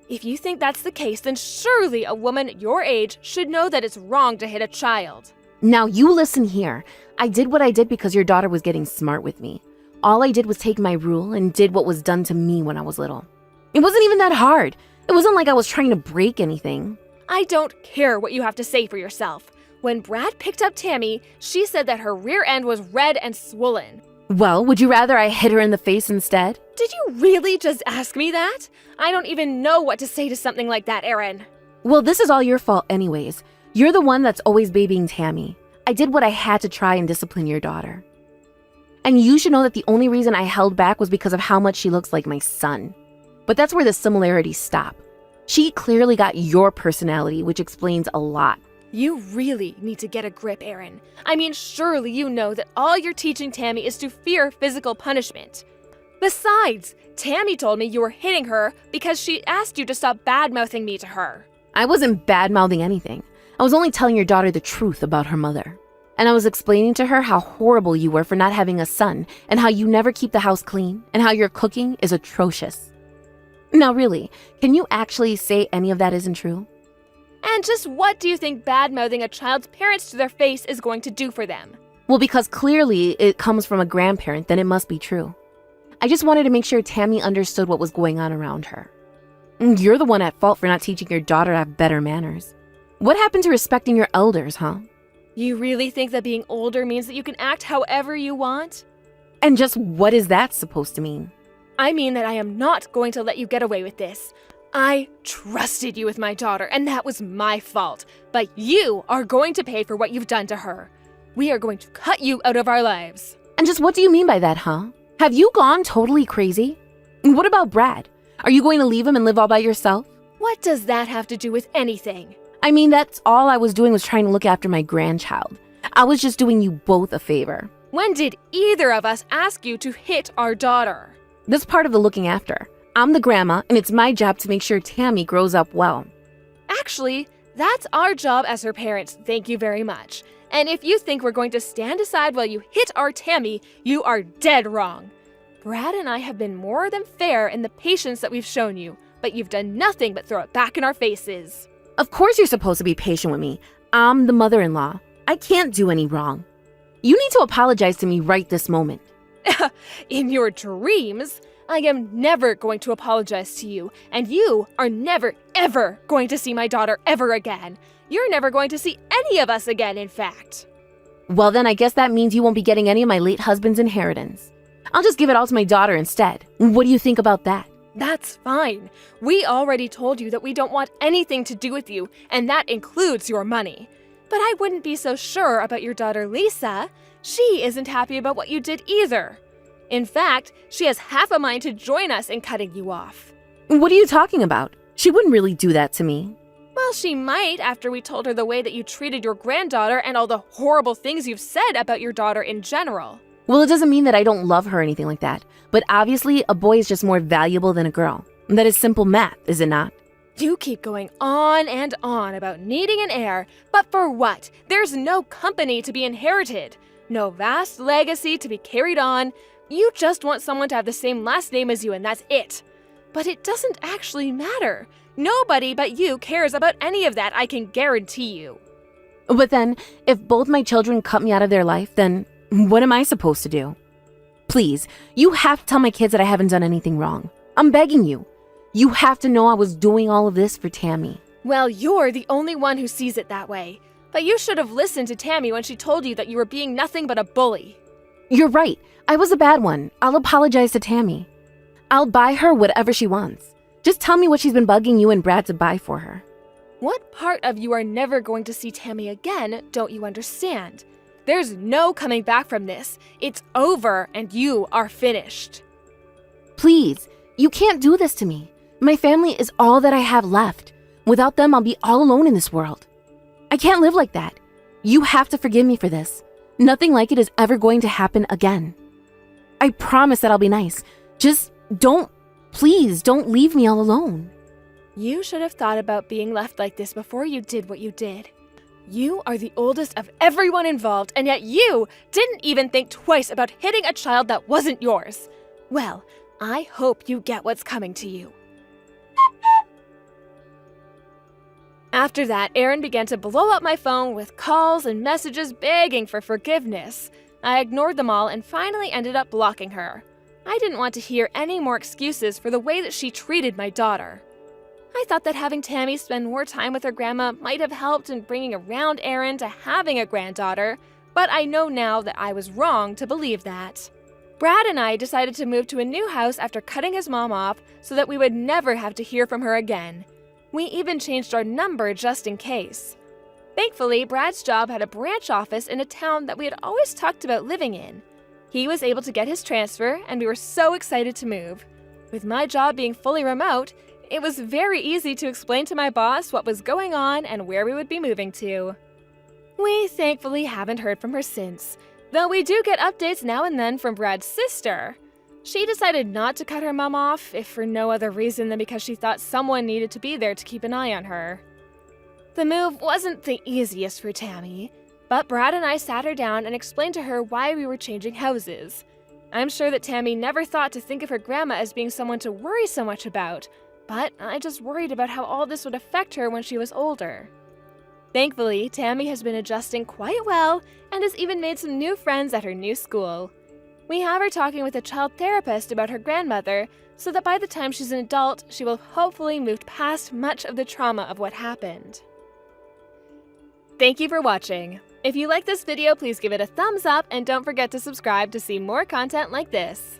[SPEAKER 5] If you think that's the case, then surely a woman your age should know that it's wrong to hit a child.
[SPEAKER 1] Now you listen here. I did what I did because your daughter was getting smart with me. All I did was take my rule and did what was done to me when I was little. It wasn't even that hard. It wasn't like I was trying to break anything.
[SPEAKER 5] I don't care what you have to say for yourself. When Brad picked up Tammy, she said that her rear end was red and swollen.
[SPEAKER 1] Well, would you rather I hit her in the face instead?
[SPEAKER 5] Did you really just ask me that? I don't even know what to say to something like that, Erin.
[SPEAKER 1] Well, this is all your fault anyways. You're the one that's always babying Tammy. I did what I had to try and discipline your daughter. And you should know that the only reason I held back was because of how much she looks like my son. But that's where the similarities stop. She clearly got your personality, which explains a lot.
[SPEAKER 5] You really need to get a grip, Erin. I mean, surely you know that all you're teaching Tammy is to fear physical punishment. Besides, Tammy told me you were hitting her because she asked you to stop bad-mouthing me to her.
[SPEAKER 1] I wasn't bad-mouthing anything. I was only telling your daughter the truth about her mother. And I was explaining to her how horrible you were for not having a son, and how you never keep the house clean, and how your cooking is atrocious. Now really, can you actually say any of that isn't true?
[SPEAKER 5] And just what do you think bad-mouthing a child's parents to their face is going to do for them?
[SPEAKER 1] Well, because clearly it comes from a grandparent, then it must be true. I just wanted to make sure Tammy understood what was going on around her. You're the one at fault for not teaching your daughter to have better manners. What happened to respecting your elders, huh?
[SPEAKER 5] You really think that being older means that you can act however you want?
[SPEAKER 1] And just what is that supposed to mean?
[SPEAKER 5] I mean that I am not going to let you get away with this. I trusted you with my daughter, and that was my fault. But you are going to pay for what you've done to her. We are going to cut you out of our lives.
[SPEAKER 1] And just what do you mean by that, huh? Have you gone totally crazy? What about Brad? Are you going to leave him and live all by yourself?
[SPEAKER 5] What does that have to do with anything?
[SPEAKER 1] I mean, that's all I was doing was trying to look after my grandchild. I was just doing you both a favor.
[SPEAKER 5] When did either of us ask you to hit our daughter?
[SPEAKER 1] That's part of the looking after. I'm the grandma, and it's my job to make sure Tammy grows up well.
[SPEAKER 5] Actually, that's our job as her parents, thank you very much. And if you think we're going to stand aside while you hit our Tammy, you are dead wrong. Brad and I have been more than fair in the patience that we've shown you, but you've done nothing but throw it back in our faces.
[SPEAKER 1] Of course you're supposed to be patient with me. I'm the mother-in-law. I can't do any wrong. You need to apologize to me right this moment.
[SPEAKER 5] In your dreams, I am never going to apologize to you, and you are never, ever going to see my daughter ever again. You're never going to see any of us again, in fact.
[SPEAKER 1] Well, then I guess that means you won't be getting any of my late husband's inheritance. I'll just give it all to my daughter instead. What do you think about that?
[SPEAKER 5] That's fine. We already told you that we don't want anything to do with you, and that includes your money. But I wouldn't be so sure about your daughter Lisa. She isn't happy about what you did either. In fact, she has half a mind to join us in cutting you off.
[SPEAKER 1] What are you talking about? She wouldn't really do that to me.
[SPEAKER 5] Well, she might after we told her the way that you treated your granddaughter and all the horrible things you've said about your daughter in general.
[SPEAKER 1] Well, it doesn't mean that I don't love her or anything like that. But obviously, a boy is just more valuable than a girl. That is simple math, is it not?
[SPEAKER 5] You keep going on and on about needing an heir, but for what? There's no company to be inherited, no vast legacy to be carried on. You just want someone to have the same last name as you, and that's it. But it doesn't actually matter. Nobody but you cares about any of that, I can guarantee you.
[SPEAKER 1] But then, if both my children cut me out of their life, then what am I supposed to do? Please, you have to tell my kids that I haven't done anything wrong. I'm begging you. You have to know I was doing all of this for Tammy.
[SPEAKER 5] Well, you're the only one who sees it that way. But you should have listened to Tammy when she told you that you were being nothing but a bully.
[SPEAKER 1] You're right. I was a bad one. I'll apologize to Tammy. I'll buy her whatever she wants. Just tell me what she's been bugging you and Brad to buy for her.
[SPEAKER 5] What part of you are never going to see Tammy again don't you understand? There's no coming back from this. It's over and you are finished.
[SPEAKER 1] Please, you can't do this to me. My family is all that I have left. Without them, I'll be all alone in this world. I can't live like that. You have to forgive me for this. Nothing like it is ever going to happen again. I promise that I'll be nice. Just please don't leave me all alone.
[SPEAKER 5] You should have thought about being left like this before you did what you did. You are the oldest of everyone involved, and yet you didn't even think twice about hitting a child that wasn't yours. Well, I hope you get what's coming to you. After that, Aaron began to blow up my phone with calls and messages begging for forgiveness. I ignored them all and finally ended up blocking her. I didn't want to hear any more excuses for the way that she treated my daughter. I thought that having Tammy spend more time with her grandma might have helped in bringing around Aaron to having a granddaughter, but I know now that I was wrong to believe that. Brad and I decided to move to a new house after cutting his mom off so that we would never have to hear from her again. We even changed our number just in case. Thankfully, Brad's job had a branch office in a town that we had always talked about living in. He was able to get his transfer, and we were so excited to move. With my job being fully remote, it was very easy to explain to my boss what was going on and where we would be moving to. We thankfully haven't heard from her since, though we do get updates now and then from Brad's sister. She decided not to cut her mom off, if for no other reason than because she thought someone needed to be there to keep an eye on her. The move wasn't the easiest for Tammy, but Brad and I sat her down and explained to her why we were changing houses. I'm sure that Tammy never thought to think of her grandma as being someone to worry so much about, but I just worried about how all this would affect her when she was older. Thankfully, Tammy has been adjusting quite well and has even made some new friends at her new school. We have her talking with a child therapist about her grandmother, so that by the time she's an adult, she will have hopefully moved past much of the trauma of what happened. Thank you for watching. If you like this video, please give it a thumbs up and don't forget to subscribe to see more content like this.